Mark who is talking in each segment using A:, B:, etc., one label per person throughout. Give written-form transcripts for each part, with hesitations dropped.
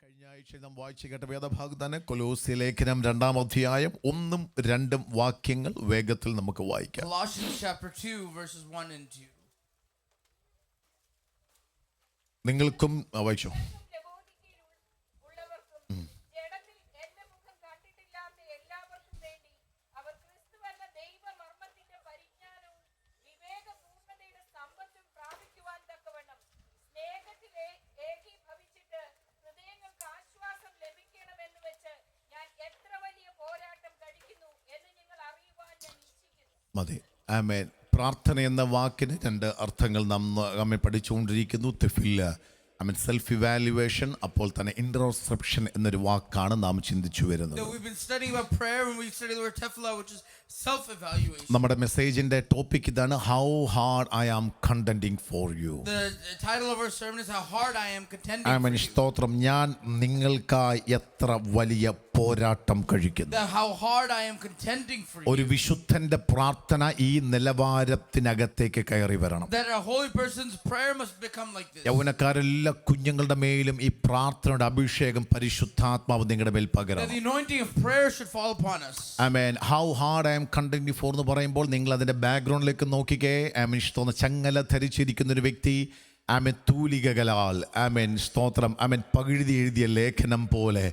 A: കഴിഞ്ഞ ആഴ്ച നാം വായിച്ചു കേട്ട വേദഭാഗം തന്നെ കൊലോസ്യ ലേഖനം 2-ാം അധ്യായം 1-2 വാക്യങ്ങൾ വേഗത്തിൽ നമുക്ക് വായിക്കാം.
B: Colossians chapter 2 verses 1 and 2.
A: നിങ്ങൾക്കും വായിച്ചു. മതി. ആമേൻ. പ്രാർത്ഥന എന്ന വാക്കിന് 2 അർത്ഥങ്ങൾ നമ്മെ പഠിച്ചുകൊണ്ടിരിക്കുന്നു. തെഫില്ല, ആമേൻ, സെൽഫ് ഇവാലുവേഷൻ, അപ്പോൾ തന്നെ ഇൻട്രോസ്പെക്ഷൻ എന്നൊരു വാക്കാണ് നാം ചിന്തിച്ചു വരുന്നത്. നമ്മുടെ മെസ്സേജിന്റെ ടോപ്പിക് ഇതാണ്, how hard I am contending for you. ആമേൻ. സ്തോത്രം. ഞാൻ നിങ്ങൾക്കായി എത്ര വലിയ പോരാട്ടം കഴിക്കുന്നു. ഒരു വിശുദ്ധന്റെ പ്രാർത്ഥന ഈ നിലവാരത്തിനകത്തേക്ക് കയറി വരണം. യൗവനക്കാരെല്ലാ കുഞ്ഞുങ്ങളുടെ മേലും ഈ പ്രാർത്ഥനയുടെ അഭിഷേകം പരിശുദ്ധാത്മാവ് നിങ്ങളുടെ മേൽ പകരണം. ആമേൻ. How hard I am contending for എന്ന് പറയുമ്പോൾ നിങ്ങൾ അതിന്റെ ബാക്ക്ഗ്രൗണ്ടിലേക്ക് നോക്കിക്കേ. ആമേൻ. സ്തോത്രം. ചങ്ങല ധരിച്ചിരിക്കുന്ന ഒരു വ്യക്തി, ആമേൻ, തൂലികകളാൽ, ആമേൻ, സ്തോത്രം, ആമേൻ, പകുതി എഴുതിയ ലേഖനം പോലെ,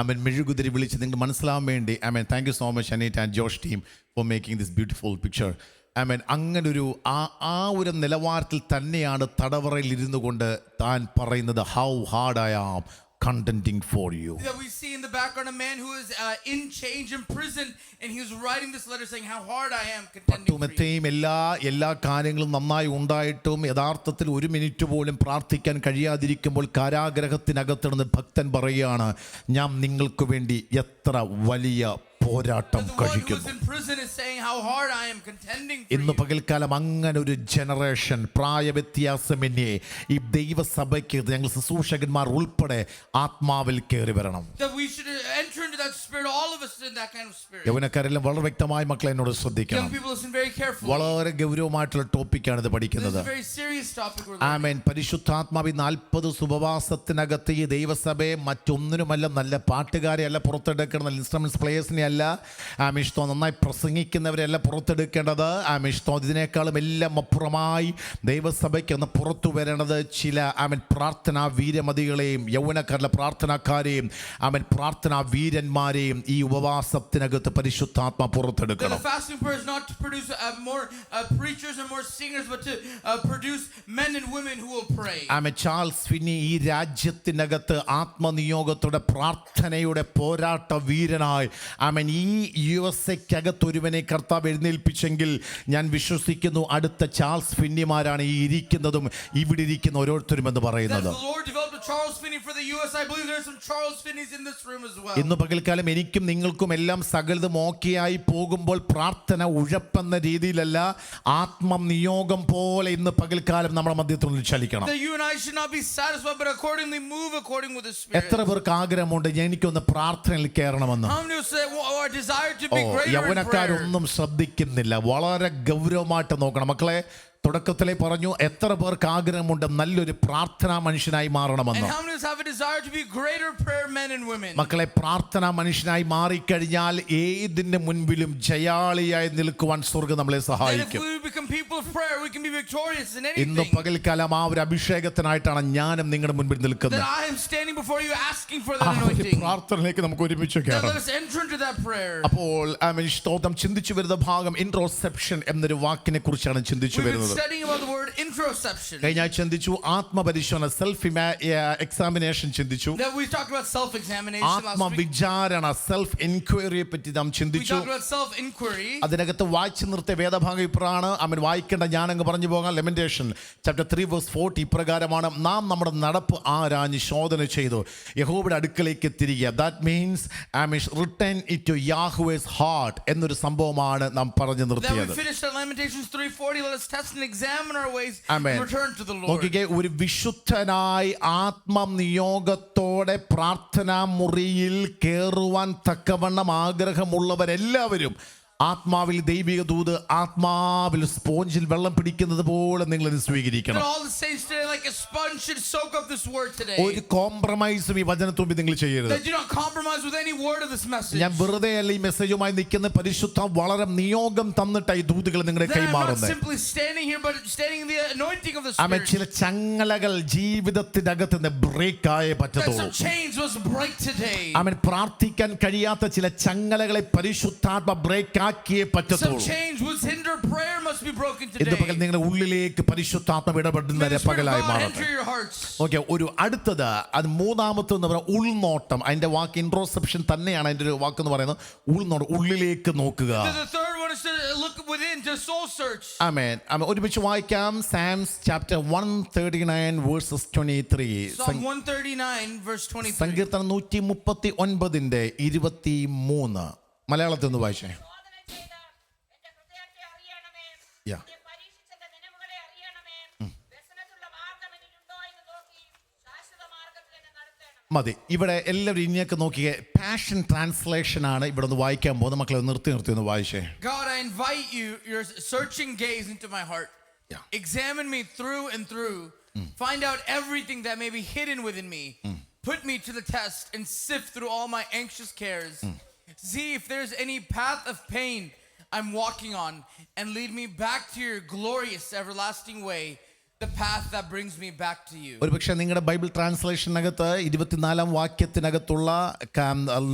A: ആമേൻ, മെഴുകുതിരി വിളിച്ച് നിങ്ങൾക്ക് മനസ്സിലാവാൻ വേണ്ടി, ആമേൻ, thank you so much Aneeta and Josh team for making this beautiful picture. ആമേൻ. അങ്ങനൊരു ആ ഒരു നിലവാരത്തിൽ തന്നെയാണ് തടവറയിൽ ഇരുന്നു കൊണ്ട് താൻ പറയുന്നത്, how hard I am contending for you.
B: That we see in the background a man who is in chains in prison, and he was writing this letter saying how hard I am contending for you.
A: എല്ലാ കാര്യങ്ങളും നന്നായി ഉണ്ടായിട്ടും യഥാർത്ഥത്തിൽ ഒരു minute പോലും പ്രാർത്ഥിക്കാൻ കഴിയാതിരിക്കുമ്പോൾ കാരാഗ്രഹത്തിനകത്തിടുന്ന ഭക്തൻ പറയുകയാണ്, ഞാൻ നിങ്ങൾക്ക് വേണ്ടി എത്ര വലിയ പോരാട്ടം കഴിക്കുന്നു. ഇന്ന് പകൽക്കാലം അങ്ങനെ ഒരു ജനറേഷൻ, പ്രായവ്യത്യാസമന്യേ ഈ ദൈവസഭയ്ക്ക് ഞങ്ങൾ ശുശ്രൂഷകന്മാർ ഉൾപ്പെടെ ആത്മാവിൽ കയറി വരണം. യൗവനക്കാരെല്ലാം വളരെ വ്യക്തമായി മക്കളെ എന്നോട് ശ്രദ്ധിക്കണം. വളരെ ഗൗരവമായിട്ടുള്ള ടോപ്പിക്കാണ് ഇത് പഠിക്കുന്നത്. ആമേൻ. പരിശുദ്ധാത്മാവി 40 ഉപവാസത്തിനകത്ത് ഈ ദൈവസഭയെ മറ്റൊന്നിനുമല്ല, നല്ല പാട്ടുകാരെ അല്ല പുറത്തെടുക്കണം, നല്ല ഇൻസ്ട്രുമെന്റ്സ് പ്ലേയേഴ്സിനെ അല്ല, ആമിഷ്ടോ നന്നായി പ്രസംഗിക്കുന്നവരെല്ലാം പുറത്തെടുക്കേണ്ടത്. ആമിഷ്ടോ ഇതിനേക്കാളും എല്ലാം അപ്പുറമായി ദൈവസഭയ്ക്ക് ഒന്ന് പുറത്തു വരേണ്ടത് ചില ആമൻ പ്രാർത്ഥനാ വീരമതികളെയും യൗവനക്കാരുടെ പ്രാർത്ഥനാക്കാരെയും ആമൻ പ്രാർത്ഥനാ വീരന്മാരെയും ഈ ഉപവാസത്തിനകത്ത് പരിശുദ്ധാത്മ പുറത്തെടുക്കണം. ആമൻ. ചാൾസ് ഫിന്നി ഈ രാജ്യത്തിനകത്ത് ആത്മനിയോഗത്തോടെ പ്രാർത്ഥനയുടെ പോരാട്ട വീരനായി, ആമൻ, ഈ USA-ക്കകത്ത് ഒരുവനെ കർത്താവ് എഴുന്നേൽപ്പിച്ചെങ്കിൽ ഞാൻ വിശ്വസിക്കുന്നു അടുത്ത ചാൾസ് ഫിന്നിമാരാണ് ഈ ഇരിക്കുന്നതും ഇവിടെ ഇരിക്കുന്ന ഓരോരുത്തരും എന്ന് പറയുന്നത്. ഇന്ന് പകൽക്കാലം എനിക്കും നിങ്ങൾക്കും എല്ലാം സകലതും ഓക്കെയായി പോകുമ്പോൾ പ്രാർത്ഥന ഉഴപ്പെന്ന രീതിയിലല്ല, ആത്മനിയോഗം പോലെ ഇന്ന് പകൽക്കാലം നമ്മുടെ മധ്യത്തിൽ ചലിക്കണം. എത്ര പേർക്ക് ആഗ്രഹമുണ്ട് എനിക്കൊന്ന് പ്രാർത്ഥനയിൽ കയറണമെന്ന്? യൗവനക്കാരൊന്നും ശ്രദ്ധിക്കുന്നില്ല. വളരെ ഗൗരവമായിട്ട് നോക്കണം മക്കളെ. തുടക്കത്തിലേ പറഞ്ഞു, എത്ര പേർക്ക് ആഗ്രഹമുണ്ട് നല്ലൊരു പ്രാർത്ഥനാ മനുഷ്യനായി മാറണമെന്ന്? മക്കളെ, പ്രാർത്ഥനാ മനുഷ്യനായി മാറിക്കഴിഞ്ഞാൽ ഏതിന്റെ മുൻപിലും ജയാളിയായി നിൽക്കുവാൻ സ്വർഗ്ഗം നമ്മളെ സഹായിക്കും. ഇന്ന് പകൽക്കാലം ആ ഒരു അഭിഷേകത്തിനായിട്ടാണ് ഞാനും നിങ്ങളുടെ മുൻപിൽ നിൽക്കുന്നത്. പ്രാർത്ഥനയിലേക്ക് നമുക്ക് ഒരുമിച്ച് കയറാം. അപ്പോൾ സ്തോത്രം. ചിന്തിച്ചു വരുന്ന ഭാഗം ഇൻട്രോസ്പെക്ഷൻ എന്നൊരു വാക്കിനെ കുറിച്ചാണ് ചിന്തിച്ചു വരുന്നത്. കഴിഞ്ഞ ആഴ്ച ചിന്തിച്ചു ആത്മപരിശോധന, സെൽഫ് എക്സാമിനേഷൻ ചിന്തിച്ചു. ആത്മവിചാരണ, സെൽഫ് എൻക്വയറിയെ പറ്റി നാം ചിന്തിച്ചു. അതിനകത്ത് വായിച്ചു നിർത്തിയ വേദഭാഗം ഇപ്രകാരമാണ്. അവൻ വായിക്കേണ്ട ഞാനങ്ങ് പറഞ്ഞു പോകാം. ലെമന്റേഷൻ ചാപ്റ്റർ 3:40 ഇപ്രകാരമാണ്, നാം നമ്മുടെ നടപ്പ് ആരാഞ്ഞ് ശോധന ചെയ്തു യഹോവയുടെ അടുക്കലേക്ക് തിരികെ. That means return it to Yahweh's heart എന്നൊരു സംഭവമാണ് നാം പറഞ്ഞു നിർത്തിയത്. നോക്കിക്കേ, ഒരു വിശുദ്ധനായി ആത്മനിയോഗത്തോടെ പ്രാർത്ഥനാ മുറിയിൽ കയറുവാൻ തക്കവണ്ണം ആഗ്രഹമുള്ളവരെല്ലാവരും ആത്മാവിൽ ദൈവിക ദൂത് ആത്മാവിൽ സ്പോഞ്ചിൽ വെള്ളം പിടിക്കുന്നത് പോലെ നിങ്ങൾ ഇത് സ്വീകരിക്കണം.
B: That all the saints today, like a sponge, should soak up this word today.
A: ഒരു കോംപ്രമൈസും ഈ വചനത്തുമ്പിൽ നിങ്ങൾ ചെയ്യരുത്.
B: That do not compromise with any word of this message.
A: ഞാൻ വെറുതെ അല്ല ഈ മെസ്സേജുമായി നിൽക്കുന്ന പരിശുദ്ധ വളരെ നിയോഗം തന്നിട്ട് ഈ ദൂതുകൾ നിങ്ങളുടെ
B: That I'm not
A: കൈമാറുന്നത്.
B: simply standing here, but standing in the anointing of the
A: amen.
B: Spirit.
A: ചില ചങ്ങലകൾ ജീവിതത്തിനകത്ത് നിന്ന് ബ്രേക്ക് ആയേ
B: That
A: പറ്റത്തുള്ളൂ.
B: some chains must break today.
A: ആമേൻ. പ്രാർത്ഥിക്കാൻ കഴിയാത്ത ചില ചങ്ങലകളെ പരിശുദ്ധാത്മ ബ്രേക്ക് ആക്കിയേ പറ്റത്തുള്ളൂ.
B: Some chains which hinder prayer must be broken
A: ഇന്ന്
B: today.
A: പകൽ നിങ്ങളുടെ ഉള്ളിലേക്ക് പരിശുദ്ധാത്മ ഇടപെടുന്ന
B: May the Spirit of
A: പകലായി
B: God
A: മാറട്ടെ.
B: enter your hearts.
A: ഓക്കെ, ഒരു അടുത്തത് അത് മൂന്നാമത്തെ എന്ന് പറയുന്നത് ഉൾനോട്ടം. അതിന്റെ വാക്ക് ഇൻട്രോസ്പെക്ഷൻ തന്നെയാണ് അതിന്റെ ഒരു വാക്ക് എന്ന് പറയുന്നത്. ഉൾനോട്ടം, ഉള്ളിലേക്ക് നോക്കുക.
B: The third one is to look within, to soul search.
A: ആമേൻ. ആമേൻ. ഒരുമിച്ച് വായിക്കാം. Psalms chapter 139 verses 23.
B: Psalm 139 verse 23.
A: സങ്കീർത്തനം 139 23. മലയാളത്തിൽ ഒന്ന് വായിച്ചേ. Yeah. മതി. ഇവിടെ എല്ലാവരും ഇനിയൊക്കെ നോക്കിയേ. പാഷൻ ട്രാൻസ്ലേഷൻ ആണ് ഇവിടെ ഒന്ന് വായിക്കാൻ പോകുന്നത്. മക്കളെ നിർത്തി ഒന്ന് വായിച്ചേ.
B: God, I invite you, your searching gaze into my heart.
A: Yeah.
B: Examine me through and through. Find out everything that may be hidden within me. Put me to the test and sift through all my anxious cares. See if there's any path of pain I'm walking on, and lead me back to your glorious everlasting way, the path that brings me back to you.
A: ഒരു പക്ഷേ നിങ്ങളുടെ Bible ട്രാൻസ്ലേഷനകത്ത് 24 വാക്യത്തിനകത്തുള്ള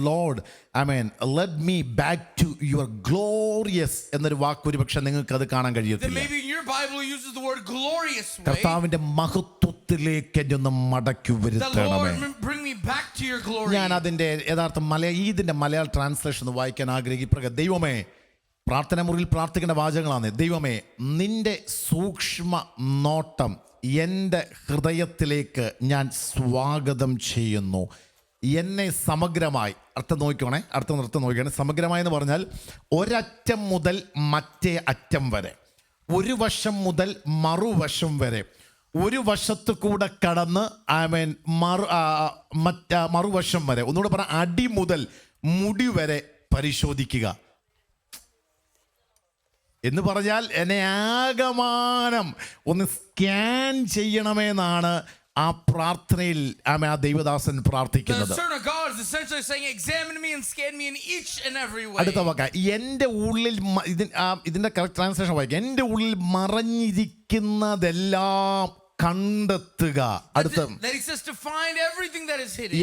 A: Lord ആമേൻ led me back to your glorious എന്നൊരു വാക്ക് ഒരു പക്ഷേ നിങ്ങൾക്ക് അത് കാണാൻ
B: Then
A: കഴിയത്തില്ല.
B: maybe in your Bible uses the word glorious way.
A: കർത്താവിന്റെ മഹത്വത്തിലേക്ക് എന്നെ ഒന്ന് മടക്കി
B: The
A: വരുത്തണമേ.
B: Lord bring me back to your glory.
A: ഞാൻ അതിന്റെ യഥാർത്ഥ ഇതിന്റെ മലയാള ട്രാൻസ്ലേഷൻ ഒന്ന് വായിക്കാൻ ആഗ്രഹിക്കുക. ദൈവമേ, പ്രാർത്ഥന മുറിയിൽ പ്രാർത്ഥിക്കേണ്ട വാചകങ്ങളാണ്. ദൈവമേ, നിന്റെ സൂക്ഷ്മ നോട്ടം എൻ്റെ ഹൃദയത്തിലേക്ക് ഞാൻ സ്വാഗതം ചെയ്യുന്നു. എന്നെ സമഗ്രമായി അർത്ഥം നോക്കിക്കോണേ. സമഗ്രമായി എന്ന് പറഞ്ഞാൽ ഒരറ്റം മുതൽ മറ്റേ അറ്റം വരെ, ഒരു വശം മുതൽ മറുവശം വരെ, ഒരു വശത്ത് കൂടെ കടന്ന് ആമേൻ മറുവശം വരെ, ഒന്നുകൂടെ പറഞ്ഞ അടി മുതൽ മുടി വരെ പരിശോധിക്കുക എന്ന് പറഞ്ഞാൽ എന്നെ ആകമാനം ഒന്ന് സ്കാൻ ചെയ്യണമെന്നാണ് ആ പ്രാർത്ഥനയിൽ ആ ദൈവദാസൻ പ്രാർത്ഥിക്കുന്നത്. അടുത്ത വാക്ക, എൻ്റെ ഉള്ളിൽ ഇതിന്റെ കറക്റ്റ് ട്രാൻസ്ലേഷൻ വായിക്കാം. എൻ്റെ ഉള്ളിൽ മറഞ്ഞിരിക്കുന്നതെല്ലാം കണ്ടെത്തുക. അടുത്ത,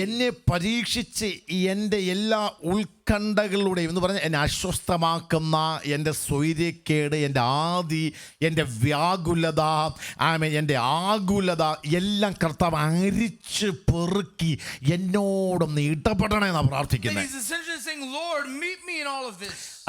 A: എന്നെ പരീക്ഷിച്ച് എൻ്റെ എല്ലാ ഉത്കണ്ഠകളുടെയും എന്ന് പറഞ്ഞാൽ എന്നെ അസ്വസ്ഥമാക്കുന്ന എൻ്റെ സ്വൈര്യക്കേട്, എൻ്റെ ആദി, എൻ്റെ വ്യാകുലത, എൻ്റെ ആകുലത എല്ലാം കർത്താവ് അരിച്ച് പെറുക്കി എന്നോടൊന്ന് ഇടപെടണമെന്നാണ് പ്രാർത്ഥിക്കുന്നത്.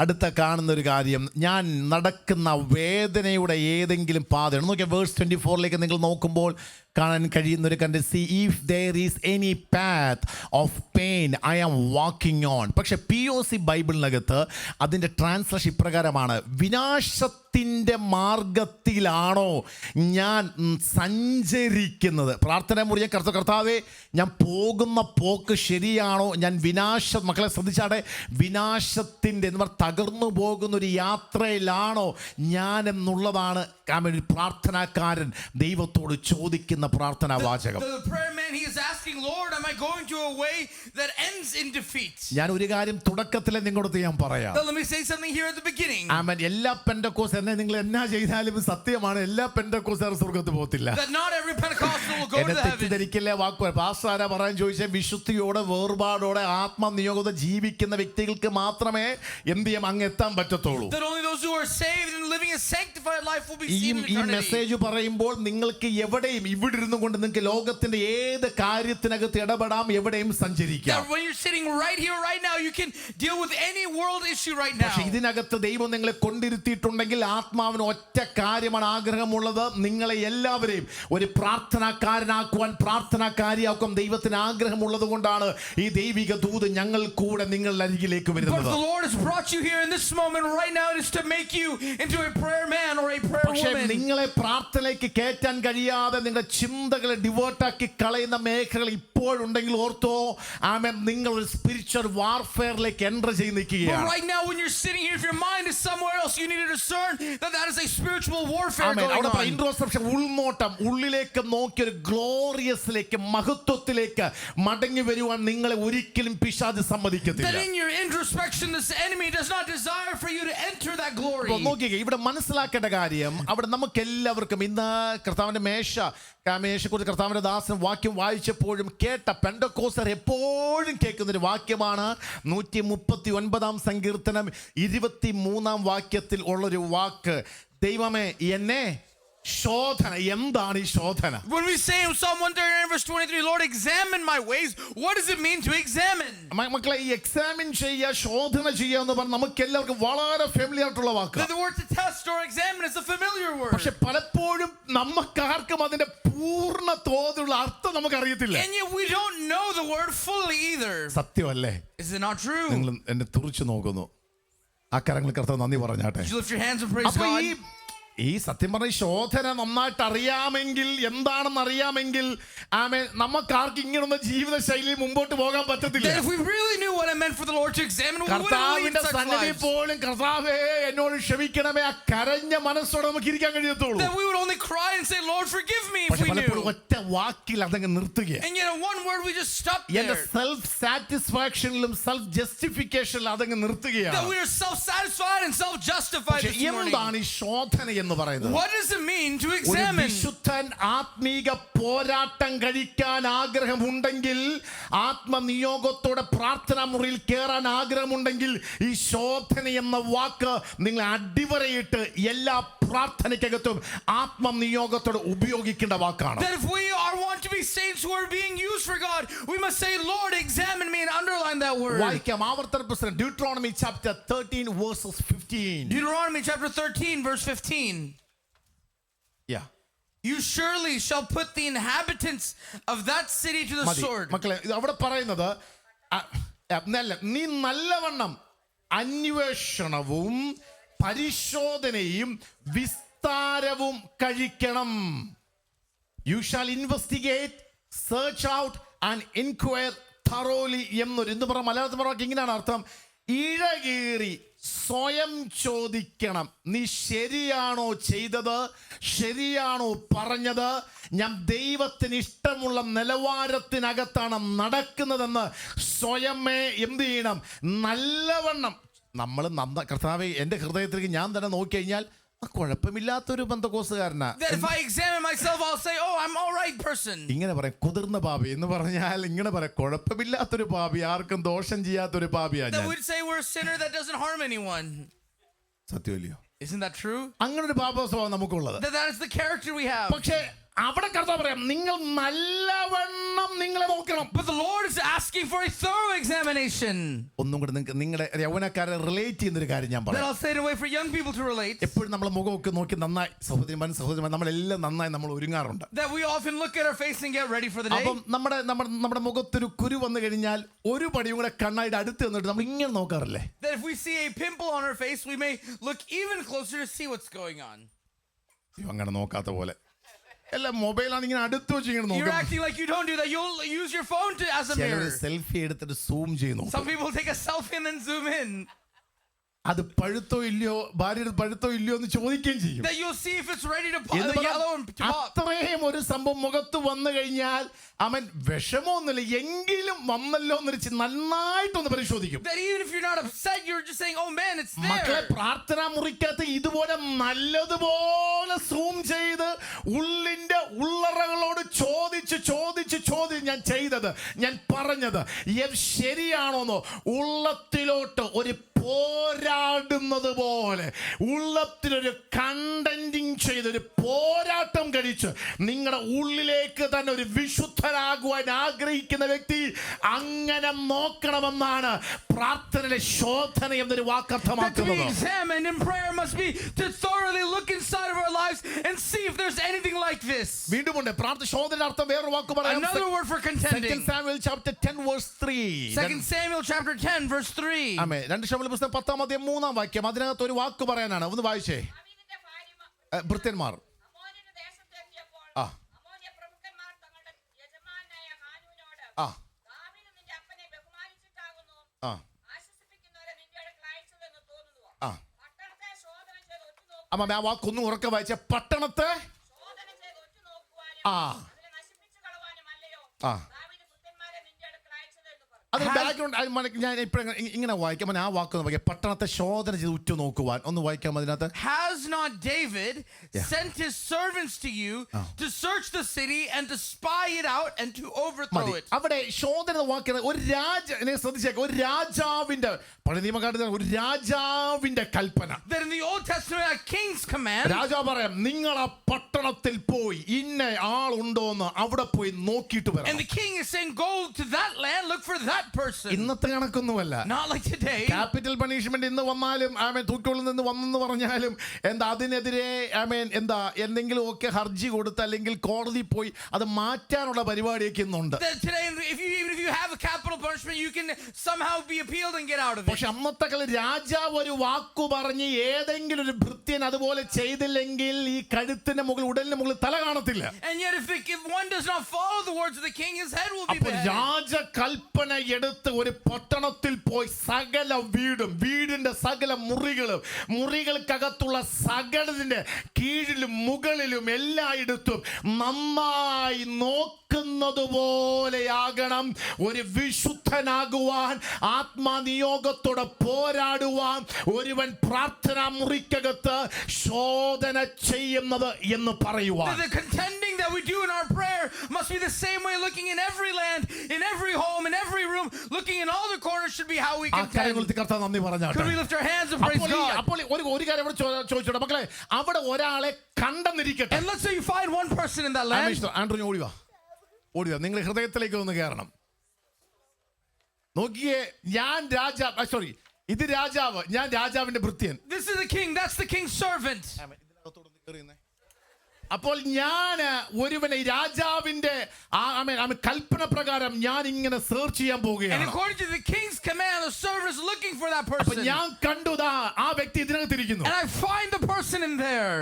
A: അടുത്ത കാണുന്ന ഒരു കാര്യം, ഞാൻ നടക്കുന്ന വേദനയുടെ ഏതെങ്കിലും പാതയാണ്. നോക്കിയാൽ വേഴ്സ് 24 നിങ്ങൾ നോക്കുമ്പോൾ കാണാൻ കഴിയുന്ന ഒരു കണ്ട്, C if there is any path of pain I am walking on. പക്ഷെ POC ബൈബിളിനകത്ത് അതിൻ്റെ ട്രാൻസ്ലേഷൻ ഇപ്രകാരമാണ്, വിനാശത്തിൻ്റെ മാർഗത്തിലാണോ ഞാൻ സഞ്ചരിക്കുന്നത്? പ്രാർത്ഥന മുറിയെ കർത്താവേ, ഞാൻ പോകുന്ന പോക്ക് ശരിയാണോ? ഞാൻ മക്കളെ ശ്രദ്ധിച്ചാടെ, വിനാശത്തിൻ്റെ എന്ന് പറഞ്ഞാൽ തകർന്നു പോകുന്ന ഒരു യാത്രയിലാണോ ഞാൻ എന്നുള്ളതാണ് ഒരു പ്രാർത്ഥനാക്കാരൻ ദൈവത്തോട് ചോദിക്കുന്ന പ്രാർത്ഥനാ വാചകം. ഞാൻ ഒരു കാര്യം തുടക്കത്തിലെ നിങ്ങളോട് ഞാൻ പറയാം. എല്ലാ പെന്തക്കോസ് എന്നെ നിങ്ങൾ എന്നാ ചെയ്താലും സത്യമാണ്, എല്ലാ പെന്തക്കോസ്തുകാരും സ്വർഗ്ഗത്തിൽ പോകത്തില്ല. എന്നെ തെറ്റിദ്ധരിക്കില്ലേ വാക്കുകൾ. പാസ്റ്റർ പറയാൻ ചോദിച്ചാൽ വിശുദ്ധിയോടെ വേർപാടോടെ ആത്മനിയോഗത ജീവിക്കുന്ന വ്യക്തികൾക്ക് മാത്രമേ എന്ത് ചെയ്യാം അങ്ങ് എത്താൻ പറ്റത്തുള്ളൂ. ഈ മെസ്സേജ് പറയുമ്പോൾ നിങ്ങൾക്ക് എവിടെയും ഇവിടെ ഇരുന്നു കൊണ്ട് നിങ്ങൾക്ക് ലോകത്തിന്റെ ഏത് കാര്യത്തിനകത്ത് ഇടപെടാം, എവിടെയും സഞ്ചരിക്കാം. പക്ഷെ ഇതിനകത്ത് ദൈവം നിങ്ങളെ കൊണ്ടിരുത്തിയിട്ടുണ്ടെങ്കിൽ ആത്മാവിന് ഒറ്റ കാര്യമാണ് ആഗ്രഹമുള്ളത്, നിങ്ങളെ എല്ലാവരെയും ഒരു പ്രാർത്ഥനാക്കാരനാക്കുവാൻ, പ്രാർത്ഥനാക്കാരിയാക്കുവാൻ ദൈവത്തിന് ആഗ്രഹമുള്ളത് കൊണ്ടാണ് ഈ ദൈവിക ദൂത് ഞങ്ങൾ കൂടെ നിങ്ങളുടെ അരികിലേക്ക് വരുന്നത്.
B: The Lord has brought you here in this moment right now is to make you into a a prayer man or a prayer
A: പക്ഷേ
B: woman.
A: നിങ്ങളെ പ്രാർത്ഥനയിലേക്ക് കയറ്റാൻ കഴിയാതെ നിങ്ങളുടെ ചിന്തകളെ ഡിവേർട്ടാക്കി കളയുന്ന മേഖലകൾ ഇപ്പോഴുണ്ടെങ്കിൽ ഓർത്തോ, ആമേൻ, നിങ്ങൾ ഒരു സ്പിരിച്വൽ വാർഫെയറിലേക്ക് എൻ്റർ ചെയ്ത്
B: But
A: നിൽക്കുകയാണ്.
B: right now, when you're sitting here, if your mind is somewhere else, you need to discern that that is a spiritual warfare
A: amen.
B: going
A: അവിടെ
B: on.
A: ഇൻട്രോസ്പെക്ഷൻ, ഉൾനോട്ടം, ഉള്ളിലേക്ക് നോക്കി ഒരു ഗ്ലോറിയസിലേക്ക്, മഹത്വത്തിലേക്ക് മടങ്ങി വരുവാൻ നിങ്ങളെ ഒരിക്കലും പിശാച്
B: That
A: സമ്മതിക്കത്തില്ല.
B: in your introspection, this enemy does not desire for you to enter that glory.
A: അപ്പോൾ നോക്കിക്കേ, ഇവിടെ മനസ്സിലാക്കേണ്ട കാര്യം, അവിടെ നമുക്ക് എല്ലാവർക്കും ഇന്ന് കർത്താവിന്റെ മേശയെക്കുറിച്ച് കർത്താവിന്റെ ദാസൻ വാക്യം വായിച്ചപ്പോഴും കേട്ട പെന്തക്കോസ്തർ എപ്പോഴും കേൾക്കുന്നൊരു വാക്യമാണ് 139 സങ്കീർത്തനം 23 വാക്യത്തിൽ ഉള്ളൊരു വാക്ക്, ദൈവമേ എന്നെ ശോധന. എന്താണ് ഈ ശോധന?
B: When we say in Psalm 139 verse 23, Lord, examine my ways, what does it mean to examine?
A: മക്കളെ, ഈ എക്സാമിൻ ചെയ്യുക, ശോധന ചെയ്യുക എന്ന് പറഞ്ഞാൽ നമുക്ക് എല്ലാവർക്കും വളരെ ഫെമിലിയർ ആയിട്ടുള്ള വാക്ക്.
B: The word to test or examine is a familiar word.
A: പക്ഷെ പലപ്പോഴും നമുക്കാർക്കും അതിന്റെ പൂർണ്ണ തോതിലുള്ള അർത്ഥം നമുക്കറിയത്തില്ല.
B: And yet we don't know the word fully either.
A: സത്യമല്ലേ?
B: Is it not true?
A: നിങ്ങൾ എന്നെ തുറിച്ചു നോക്കുന്നു. ആ കരങ്ങൾ കർത്താവ് നന്ദി പറഞ്ഞാട്ടെ.
B: Would you lift your hands and praise
A: അപ്പൊ
B: God?
A: ഈ സത്യം പറഞ്ഞ ശോധന നന്നായിട്ട് അറിയാമെങ്കിൽ, എന്താണെന്ന് അറിയാമെങ്കിൽ, ആമേൻ, നമുക്കാർക്കും ഇങ്ങനൊന്ന ജീവിത ശൈലി മുമ്പോട്ട് പോകാൻ പറ്റത്തില്ല.
B: That if we really knew what it meant for the Lord to examine, we wouldn't lead
A: കർത്താവിന്റെ
B: such
A: സന്നിധി
B: lives.
A: പോലും കർത്താവേ എന്നോട് ക്ഷമിക്കണമേ, ആ കരഞ്ഞ മനസ്സോടെ നമുക്ക് ഇരിക്കാൻ കഴിയത്തുള്ളൂ.
B: That we would only cry and say, Lord, forgive me, if
A: പക്ഷെ
B: we
A: പലപ്പോഴും
B: knew.
A: ഒറ്റ വാക്കിൽ അതങ്ങ് നിർത്തുകയാണ്.
B: And yet in one word we just stop
A: എന്റെ
B: there.
A: സെൽഫ് സാറ്റിസ്ഫാക്ഷനിലും സെൽഫ് ജസ്റ്റിഫിക്കേഷനിലും അതങ്ങ് നിർത്തുകയാണ്.
B: That we are self-satisfied and self-justified
A: പക്ഷെ
B: this morning.
A: എന്താണ് ഈ ശോധന എന്ന് പറയുന്നത്?
B: What does it mean to
A: ഒരു
B: examine?
A: വിശുദ്ധൻ ആത്മീക പോരാട്ടം കഴിക്കാൻ ആഗ്രഹമുണ്ടെങ്കിൽ, ആത്മനിയോഗത്തോടെ പ്രാർത്ഥനാ മുറിയിൽ കയറാൻ ആഗ്രഹമുണ്ടെങ്കിൽ, ഈ ശോധന എന്ന വാക്ക് നിങ്ങൾ അടിവരയിട്ട് എല്ലാ പ്രാർത്ഥനയ്ക്കകത്തും ആത്മനിയോഗത്തോടെ ഉപയോഗിക്കേണ്ട വാക്കാണ്.
B: That if we want to be saints who are being used for God, we must say, Lord, examine me, and underline that word.
A: വായിക്കാം ആവർത്തന പുസ്തകം Deuteronomy chapter 13 verses 15.
B: Deuteronomy chapter 13 verse 15.
A: Yeah.
B: You surely shall put the inhabitants of that city to the
A: മതി.
B: sword.
A: മക്കളെ, ഇത് അവിടെ പറയുന്നത് നീ നല്ലവണ്ണം അന്വേഷണവും പരിശോധനയും വിസ്താരവും കഴിക്കണം. You shall investigate, search out and inquire thoroughly എന്ന് പറ മലയാളത്തിൽ പറഞ്ഞാൽ ഇങ്ങനെയാണ് അർത്ഥം. ഇഴകീറി സ്വയം ചോദിക്കണം, നീ ശരിയാണോ ചെയ്തത്, ശരിയാണോ പറഞ്ഞത്, ഞാൻ ദൈവത്തിന് ഇഷ്ടമുള്ള നിലവാരത്തിനകത്താണ് നടക്കുന്നതെന്ന് സ്വയമേ എന്ത് ചെയ്യണം? നല്ലവണ്ണം നമ്മൾ കർത്താവേ, എൻ്റെ ഹൃദയത്തിലേക്ക് ഞാൻ തന്നെ നോക്കിക്കഴിഞ്ഞാൽ കുഴപ്പമില്ലാത്തൊരു ബന്ധക്കോസുകാരനാ.
B: That if I examine myself, I'll say, oh, I'm all right person.
A: ഇങ്ങനെ പറയാം, കുതിർന്ന പാപി എന്ന് പറഞ്ഞാൽ ഇങ്ങനെ പറയാം, കുഴപ്പമില്ലാത്തൊരു പാപി, ആർക്കും ദോഷം ചെയ്യാത്തൊരു പാപിയാ
B: That
A: ഞാൻ.
B: we'd say we're a sinner that doesn't harm anyone.
A: സത്യമല്ലയോ?
B: Isn't that true?
A: അങ്ങനെ ഒരു പാപ സ്വഭാവം നമുക്കുള്ളത്.
B: That is the character we have.
A: പക്ഷേ അവിടെ കർത്താവ് പറയാം, നിങ്ങൾ നല്ലവണ്ണം നിങ്ങളെ നോക്കണം.
B: But the Lord is asking for a thorough examination.
A: ഒന്നും കൂടെ നിങ്ങളുടെ യൗവനക്കാരെ റിലേറ്റ് ചെയ്യുന്നൊരു കാര്യം ഞാൻ
B: That
A: പറയാം.
B: I'll say it a way for young people to relate.
A: എപ്പോഴും നമ്മളെ മുഖമൊക്കെ നോക്കി നന്നായി സഹോദരിമാർ നമ്മളെല്ലാം നന്നായി നമ്മൾ ഒരുങ്ങാറുണ്ട്.
B: That we often look at our face and get ready for the day.
A: അപ്പം നമ്മുടെ മുഖത്തൊരു കുരു വന്നു കഴിഞ്ഞാൽ ഒരു പടിയും കൂടെ കണ്ണായിട്ട് അടുത്ത് വന്നിട്ട് നമ്മൾ ഇങ്ങനെ നോക്കാറില്ലേ?
B: That if we see a pimple on our face, we may look even closer to see what's going on.
A: അങ്ങനെ നോക്കാത്ത പോലെ എല്ലാം മൊബൈലാണ് ഇങ്ങനെ അടുത്ത് വെച്ച് ഇങ്ങനെ
B: You're
A: നോക്കാം.
B: acting like you don't do that. You'll use your phone as a mirror.
A: Selfie എടുത്തിട്ട് സൂം ചെയ്യുന്നു.
B: Some people take a selfie and then zoom in.
A: അത് പഴുത്തോ ഇല്ലയോ, ഭാര്യയുടെ പഴുത്തോ ഇല്ലയോ എന്ന് ചോദിക്കുകയും ചെയ്യും.
B: That you'll see if it's ready to
A: എന്ന്
B: pop, yellow
A: പറഞ്ഞാൽ
B: and to pop.
A: അത്രയും ഒരു സംഭവം മുഖത്ത് വന്നു കഴിഞ്ഞാൽ അവൻ വിഷമമൊന്നുമില്ല, എങ്കിലും വന്നല്ലോ എന്ന് നന്നായിട്ടൊന്ന് പരിശോധിക്കും.
B: That even if you're not upset, you're just saying, oh man, it's
A: മക്കളെ,
B: there.
A: പ്രാർത്ഥനാ മുറിക്കകത്ത് ഇതുപോലെ നല്ലതുപോലെ സൂം ചെയ്ത് ഉള്ളിന്റെ ഉള്ളറകളോട് ചോദിച്ച് ഞാൻ ചെയ്തത്, ഞാൻ പറഞ്ഞത് ശരിയാണോന്നോ ഉള്ളത്തിലോട്ട് ഒരു പോരാടുന്നത് പോലെ, ഉള്ളത്തിലൊരു കണ്ടന്റിങ് ചെയ്തൊരു പോരാട്ടം കഴിച്ച് നിങ്ങളുടെ ഉള്ളിലേക്ക് തന്നെ ഒരു വിശുദ്ധരാകുവാൻ ആഗ്രഹിക്കുന്ന വ്യക്തി അങ്ങനെ നോക്കണമെന്നാണ് പ്രാർത്ഥനയിലെ ശോധന എന്നൊരു വാക്കർത്ഥമാക്കുന്നത്.
B: That to be examined in prayer must be to thoroughly look inside of our lives and see if there's anything like this.
A: വീണ്ടുമുണ്ട് ശോധന അർത്ഥം വേറൊരു വാക്ക് പറയാം.
B: Another word for contending.
A: 2 Samuel chapter 10 verse 3.
B: 2 Samuel chapter 10 verse 3.
A: ആമേൻ. 2 ശമൂവേൽ പുസ്തകം 10-ാം അധ്യായം 3-ാം വാക്യം, അതിനകത്ത് ഒരു വാക്ക് പറയാനാണ്. ഒന്ന് വായിച്ചേ. ഭൃത്യന്മാർ
C: അമ്മോന്യരുടെ ദേശത്തെത്തിയപ്പോൾ
A: ആ.
C: അമ്മോന്യ പ്രഭുക്കന്മാർ തങ്ങളുടെ യജമാനായ ഹാനൂനോട്
A: ആ
C: ദാവീദ് നിന്റെ അപ്പനെ ബഹുമാനിച്ചിട്ടാകുന്നു
A: ആ
C: ആശ്വസിപ്പിക്കുന്നവരെ നിന്റെ അടുക്കൽ അയച്ചതെന്ന് തോന്നുന്നുവോ?
A: ആ
C: പട്ടണത്തെ ശോധന ചെയ്ത് ഒറ്റുനോക്കുവാനും
A: അമ്മ ആ വാക്കൊന്നും ഉറക്കെ വായിച്ച പട്ടണത്തെ
C: ശോധന ചെയ്ത് ഒറ്റുനോക്കുവാനും
A: ആ
C: അതിനെ നശിപ്പിച്ചു കളവാനും അല്ലയോ
A: ആ
C: ദാവീദ് ഭൃത്യന്മാരെ നിന്റെ അടുക്കൽ അയച്ചതെന്ന് പറഞ്ഞു.
A: അതിന് ബാക്ക്ഗ്രൗണ്ട് ഞാൻ ഇപ്പോഴും ഇങ്ങനെ വായിക്കാം ആ വാക്കൊന്ന് വായിക്കാം പട്ടണത്തെ ശോധന ചെയ്ത് ഉറ്റു നോക്കുവാൻ ഒന്ന് വായിക്കാം അതിനകത്ത്
B: Has not David sent his servants to you to search the city and to spy it out and to overthrow
A: മതി
B: it?
A: അവിടെ ശോധന വാക്കിയത് ഒരു ശ്രദ്ധിച്ചേക്ക ഒരു രാജാവിന്റെ പഴയ നിയമകാലത്ത് ഒരു രാജാവിന്റെ കൽപ്പന
B: That in the Old Testament, a king's command,
A: രാജാവ് പറയാം നിങ്ങൾ ആ പട്ടണത്തിൽ പോയി ഇന്ന ആളുണ്ടോന്ന് അവിടെ പോയി നോക്കിയിട്ട്
B: and
A: വരാം
B: the king is saying, go to that land, look for that person.
A: ഇന്നത്തെ കണക്കൊന്നുമല്ല
B: Not like today.
A: Capital punishment ഇന്ന് വന്നാലും തൂക്കുള്ളിൽ നിന്ന് വന്നെന്ന് പറഞ്ഞാലും എന്താ അതിനെതിരെ എന്താ എന്തെങ്കിലും ഒക്കെ ഹർജി കൊടുത്ത് അല്ലെങ്കിൽ കോടതി പോയി അത് മാറ്റാനുള്ള പരിപാടിയൊക്കെ ഇന്നുണ്ട്
B: That today, even if you have a capital punishment, you can somehow be appealed and get out of it.
A: പക്ഷെ അന്നത്തെ കാലത്ത് രാജാവ് ഒരു വാക്കു പറഞ്ഞ് ഏതെങ്കിലും ഒരു ഭൃത്യൻ അതുപോലെ ചെയ്തില്ലെങ്കിൽ ഈ കഴുത്തിന് മുകളിൽ ഉടലിന് മുകളിൽ തല കാണത്തില്ല
B: And yet, if one does not follow the words of the king, his head will be
A: അപ്പോൾ
B: beheaded.
A: രാജകൽപ്പന എടുത്ത് ഒരു പട്ടണത്തിൽ പോയി സകല വീടിന്റെ സകല മുറികൾക്കകത്തുള്ള സകലതിന്റെ കീഴിലും മുകളിലും എല്ലായിടത്തും നന്നായി നോക്കുന്നത് പോലെയാകണം ഒരു വിശുദ്ധനാകുവാൻ ആത്മനിയോഗത്തോടെ പോരാടുവാൻ ഒരുവൻ പ്രാർത്ഥനാ മുറിക്കകത്ത് ശോധന ചെയ്യുന്നത് എന്ന് പറയുവാൻ
B: The contending that we do in our prayer must be the same way, looking in every land, in every home, in every room, looking in all the corners should be how we
A: ആ
B: contend.
A: കരങ്ങൾ കർത്താവ് നന്ദി പറഞ്ഞാട്ടെ
B: Could we lift our hands and praise God?
A: അപ്പോൾ ഒരു കാര്യം ഇവിടെ ചോദിച്ചോട്ടെ മക്കളെ അവിടെ ഒരാളെ കണ്ടെന്നിരിക്കട്ടെ
B: And let's say you find one person in that land.
A: Andrew ഓടിവാ നിങ്ങൾ ഹൃദയത്തിലേക്ക് ഒന്ന് കയറണം നോക്കിയേ ഇത് രാജാവ് ഞാൻ രാജാവിന്റെ ഭൃത്യൻ
B: This is the king, that's the king's servant.
A: അപ്പോൾ ഞാൻ ഒരുവനെ രാജാവിന്റെ കൽപ്പന പ്രകാരം ഞാൻ ഇങ്ങനെ സെർച്ച് ചെയ്യാൻ
B: And
A: പോവുകയാണ്
B: according to the king's command, the servant is looking for that
A: അപ്പൊ
B: person.
A: ഞാൻ കണ്ടു ആ വ്യക്തി ഇതിനകത്തിരിക്കുന്നു
B: And I find the person in there.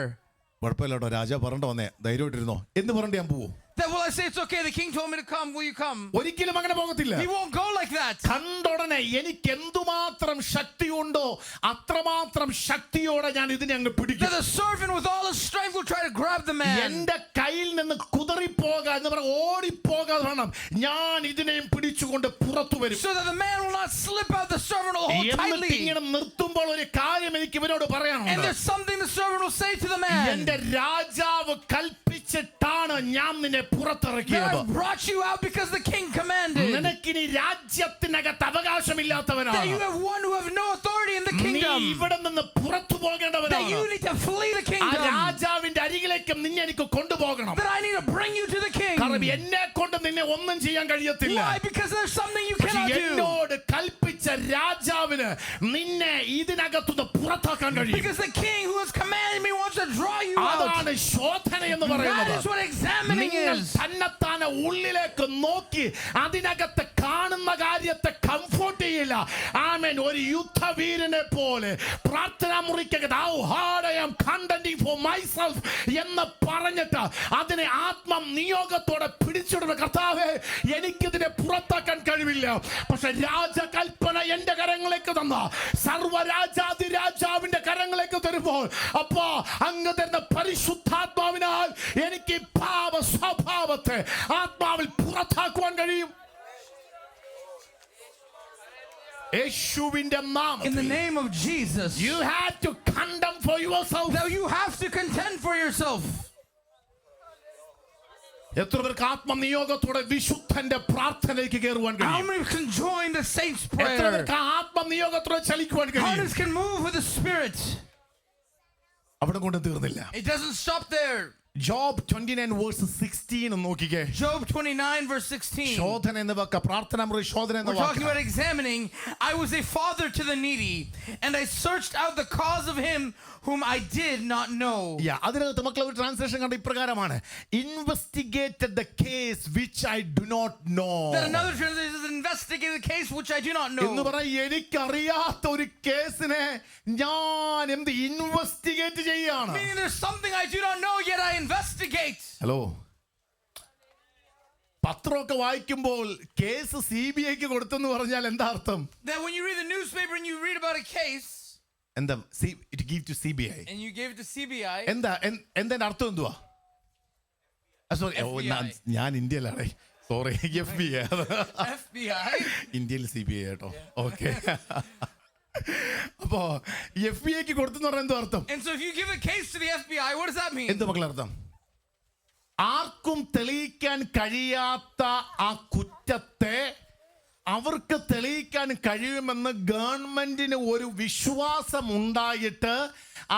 A: കുഴപ്പമില്ല കേട്ടോ രാജാവ് പറഞ്ഞിട്ട് വന്നേ ധൈര്യമായിട്ടിരുന്നോ എന്ന് പറഞ്ഞിട്ട് ഞാൻ പോവോ
B: That will I say it's okay, the king told me to come, will you come?
A: ഒരിക്കലും അങ്ങനെ പോകത്തില്ല
B: He won't go like that.
A: കണ്ടോടനെ എനിക്ക് എന്തുമാത്രം ശക്തിയുണ്ടോ അത്രമാത്രം ശക്തിയോടെ ഞാൻ ഇതിനെ അങ്ങ് പിടിക്കും
B: That the servant with all his strength will try to grab the man.
A: എന്റെ കയ്യിൽ നിന്ന് കുതറിപ്പോകാൻ എന്ന് പറഞ്ഞ ഓടിപ്പോകാതെ വേണം ഞാൻ ഇതിനെയും പിടിച്ചുകൊണ്ട് പുറത്തു വരും
B: So that the man will not slip out, the servant will hold
A: എന്നിട്ട്
B: tightly.
A: ഇങ്ങനെ നിർത്തുമ്പോൾ ഒരു കാര്യം എനിക്ക് ഇവരോട്
B: And
A: പറയാനുണ്ട്
B: there's something the servant will say to the man.
A: എന്റെ രാജാവ് കൽപ്പിച്ചിട്ടാണ് ഞാൻ നിന്നെ
B: That
A: പുറത്തിറക്കിയത്
B: I brought you out because the king commanded.
A: നിനക്കിനി രാജ്യത്തിനകത്ത്
B: That
A: അവകാശമില്ലാത്തവനാണ്
B: you have one who have no authority in the
A: നീ
B: kingdom.
A: ഇവിടെ നിന്ന് പുറത്തു
B: That
A: പോകേണ്ടവനാണ്
B: you need to flee the
A: ആ
B: kingdom.
A: രാജാവിന്റെ അരികിലേക്ക് നിന്നെ എനിക്ക് കൊണ്ടുപോകണം
B: That I need to bring you to the king.
A: കാരണം എന്നെ കൊണ്ട് നിന്നെ ഒന്നും ചെയ്യാൻ കഴിയത്തില്ല
B: Why? Because there's something you
A: പക്ഷെ
B: cannot do.
A: എന്നോട് കൽപ്പിച്ച രാജാവിന് നിന്നെ ഇതിനകത്തുനിന്ന് പുറത്താക്കാൻ കഴിയും
B: Because the king who has commanded me wants to draw you out.
A: അതാണ് ശോധന എന്ന് പറയുന്നത്
B: That is what examining
A: നിങ്ങൾ
B: is.
A: തന്നെത്താനെ ഉള്ളിലേക്ക് നോക്കി അതിനകത്ത് കാണുന്ന കാര്യത്തെ കംഫോർട്ട് ചെയ്യില്ല ആമേൻ ഒരു യുദ്ധവീരനെ പോലെ പ്രാർത്ഥനാ മുറിക്കകത്ത് how hard I am contending for myself എന്ന് പറഞ്ഞിട്ട് അതിനെ ആത്മനിയോഗത്തോടെ പിടിച്ചിടുന്ന കർത്താവേ എനിക്കിതിനെ പുറത്താക്കാൻ കഴിവില്ല പക്ഷെ രാജകൽപ്പന എന്റെ കരങ്ങളിലേക്ക് തന്ന സർവരാജാതിരാജാവിന്റെ കരങ്ങളിലേക്ക് തരുമ്പോൾ അപ്പോ അങ്ങ് തരുന്ന പരിശുദ്ധാത്മാവിനാൽ എനിക്ക് പാപ സ്വഭാവത്തെ ആത്മാവിൽ പുറത്താക്കുവാൻ കഴിയും യേശുവിന്റെ
B: In the
A: നാമത്തിൽ
B: name of Jesus.
A: you have to condemn for yourself.
B: Now you have to contend for yourself.
A: എത്ര പേർക്ക് ആത്മനിയോഗത്തോടെ വിശുദ്ധന്റെ പ്രാർത്ഥനയിലേക്ക് കയറുവാൻ
B: How
A: കഴിയും
B: many can join the saints'
A: എത്ര
B: prayer?
A: പേർക്ക് ആത്മനിയോഗത്തോടെ ചലിക്കുവാൻ
B: How
A: കഴിയും
B: many can move with the Spirit?
A: അവിടെ കൊണ്ട് തീർന്നില്ല
B: It doesn't stop there.
A: Job 29 verse 16 ഒന്ന് നോക്കിക്കേ.
B: Job 29 verse 16.
A: ശോധന എന്ന് വാക്ക്, പ്രാർത്ഥന മുറി ശോധന എന്ന
B: We're talking about
A: walk.
B: examining. I was a father to the needy, and I searched out the cause of him whom I did not know.
A: അതിനകത്ത് മക്കളെ ഒരു ട്രാൻസ്ലേഷൻ കണ്ട ഇപ്രകാരമാണ്, investigated the case which I do not know.
B: Then another translation says, investigate the case which I do not
A: എന്ന്
B: know.
A: പറഞ്ഞാൽ എനിക്കറിയാത്ത ഒരു കേസിനെ ഞാൻ എന്ത് ഇൻവെസ്റ്റിഗേറ്റ് ചെയ്യാണ്.
B: Meaning there's something I do not know, yet I investigate.
A: Hello, പത്രമൊക്കെ വായിക്കുമ്പോൾ case CBIക്ക് കൊടുത്തെന്ന് പറഞ്ഞാൽ എന്താ അർത്ഥം?
B: That when you read the newspaper and you read about a case,
A: എന്താ it give to CBI,
B: and you gave it to CBI,
A: എന്താ എന്താ അർത്ഥം എന്തുവാ? Sorry,
B: FBI.
A: ഞാൻ ഇന്ത്യയിലാണ്, സോറി, FBI.
B: FBI.
A: ഇന്ത്യയിൽ CBI കേട്ടോ. ഓക്കെ. അപ്പോ FBI കൊടുത്തെന്ന് പറഞ്ഞാൽ എന്തോ അർത്ഥം?
B: And so if you give a case to the FBI, what does that mean?
A: എന്ത് മക്കളെ അർത്ഥം? ആർക്കും തെളിയിക്കാൻ കഴിയാത്ത ആ കുറ്റത്തെ അവർക്ക് തെളിയിക്കാൻ കഴിയുമെന്ന് ഗവൺമെന്റിന് ഒരു വിശ്വാസം ഉണ്ടായിട്ട്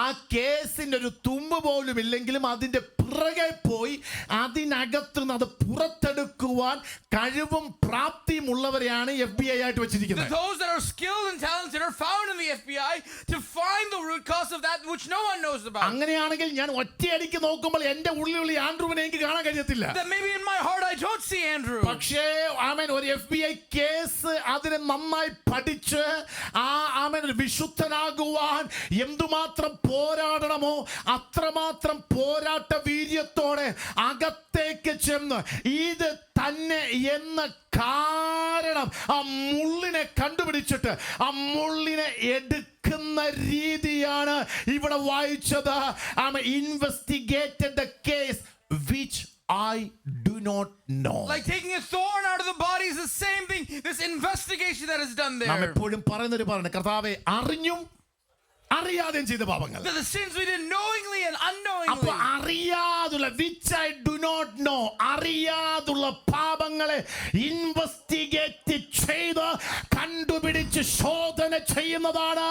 A: ആ കേസിന്റെ ഒരു തുമ്പ് പോലും ഇല്ലെങ്കിലും അതിന്റെ പിറകെ പോയി അതിനകത്തുനിന്ന് അത് പുറത്തെടുക്കുവാൻ കഴിവും പ്രാപ്തിയും ഉള്ളവരെയാണ് FBI ആയിട്ട് വെച്ചിരിക്കുന്നത്.
B: Those that are skilled and talented are found in the FBI to find the root cause of that which no one knows about.
A: അങ്ങനെയാണെങ്കിൽ ഞാൻ ഒറ്റയടിക്ക് നോക്കുമ്പോൾ എന്റെ ഉള്ളിലുള്ള ആൻഡ്രൂവിനെ എനിക്ക് കാണാൻ കഴിയത്തില്ല.
B: That maybe in my heart I don't see Andrew.
A: പക്ഷേ ആമേൻ, ഒരു FBI കേസ് അതിനെ നന്നായി പഠിച്ച് ആമേൻ ഒരു വിശുദ്ധനാകുവാൻ എന്തുമാത്രം പോരാടണമോ അത്രമാത്രം പോരാട്ട വീര്യത്തോടെ അകത്തേക്ക് ചെന്ന് ഇത് തന്നെ എന്ന കാരണം ആ മുള്ളിനെ കണ്ടുപിടിച്ചിട്ട് ആ മുള്ളിനെ എടുക്കുന്ന രീതിയാണ് ഇവിടെ വായിച്ചത്. Investigated the case which I do not know.
B: Like taking a thorn out of the body is the same thing. This investigation that is done
A: നാം
B: there.
A: എപ്പോഴും പറയുന്നൊരു പറയണേ, കർത്താവേ അറിഞ്ഞും അറിയാതെയും ചെയ്ത പാപങ്ങൾ.
B: The sins we did knowingly and
A: അപ്പൊ
B: unknowingly.
A: അറിയാതുള്ള which I do not know, അറിയാതുള്ള പാപങ്ങളെ ഇൻവെസ്റ്റിഗേറ്റ് ചെയ്ത് കണ്ടുപിടിച്ച് ശോധന ചെയ്യുന്നതാണ്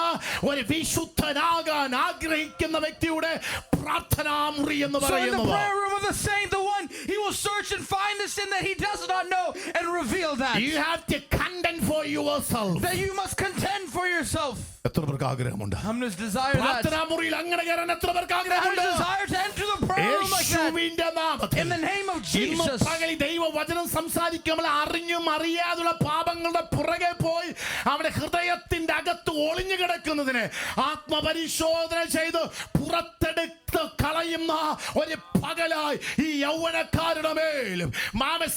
A: ഒരു വിശുദ്ധനാകാൻ ആഗ്രഹിക്കുന്ന വ്യക്തിയുടെ പ്രാർത്ഥനാ മുറി എന്ന്
B: So in the
A: പറയുന്നത്.
B: prayer room of the saint, the one, he will search and find the sin that he does not know and reveal that.
A: You have to contend for yourself.
B: That you must contend for yourself.
A: എത്ര പേർക്ക് ആഗ്രഹമുണ്ട്?
B: I'm just desire that.
A: പ്രാർത്ഥനാ മുറിയിൽ അങ്ങനെ കയറാൻ എത്ര പേർക്ക്
B: I
A: ആഗ്രഹമുണ്ട്?
B: desire to enter the prayer room like that.
A: യേശുവിന്റെ നാമത്തിൽ
B: In the name of
A: ഇന്ന്
B: Jesus.
A: പകൽ ദൈവവചനം സംസാരിക്കുമ്പോൾ അറിഞ്ഞും അറിയാതുള്ള പാപങ്ങളുടെ പുറകെ പോയി അവന്റെ ഹൃദയത്തിന്റെ അകത്ത് ഒളിഞ്ഞു കിടക്കുന്നതിനെ ആത്മപരിശോധന ചെയ്ത് പുറത്തെടുത്ത് കളയുന്ന ഒരു പകലായി ഈ യൗവനക്കാരുടെ മേലും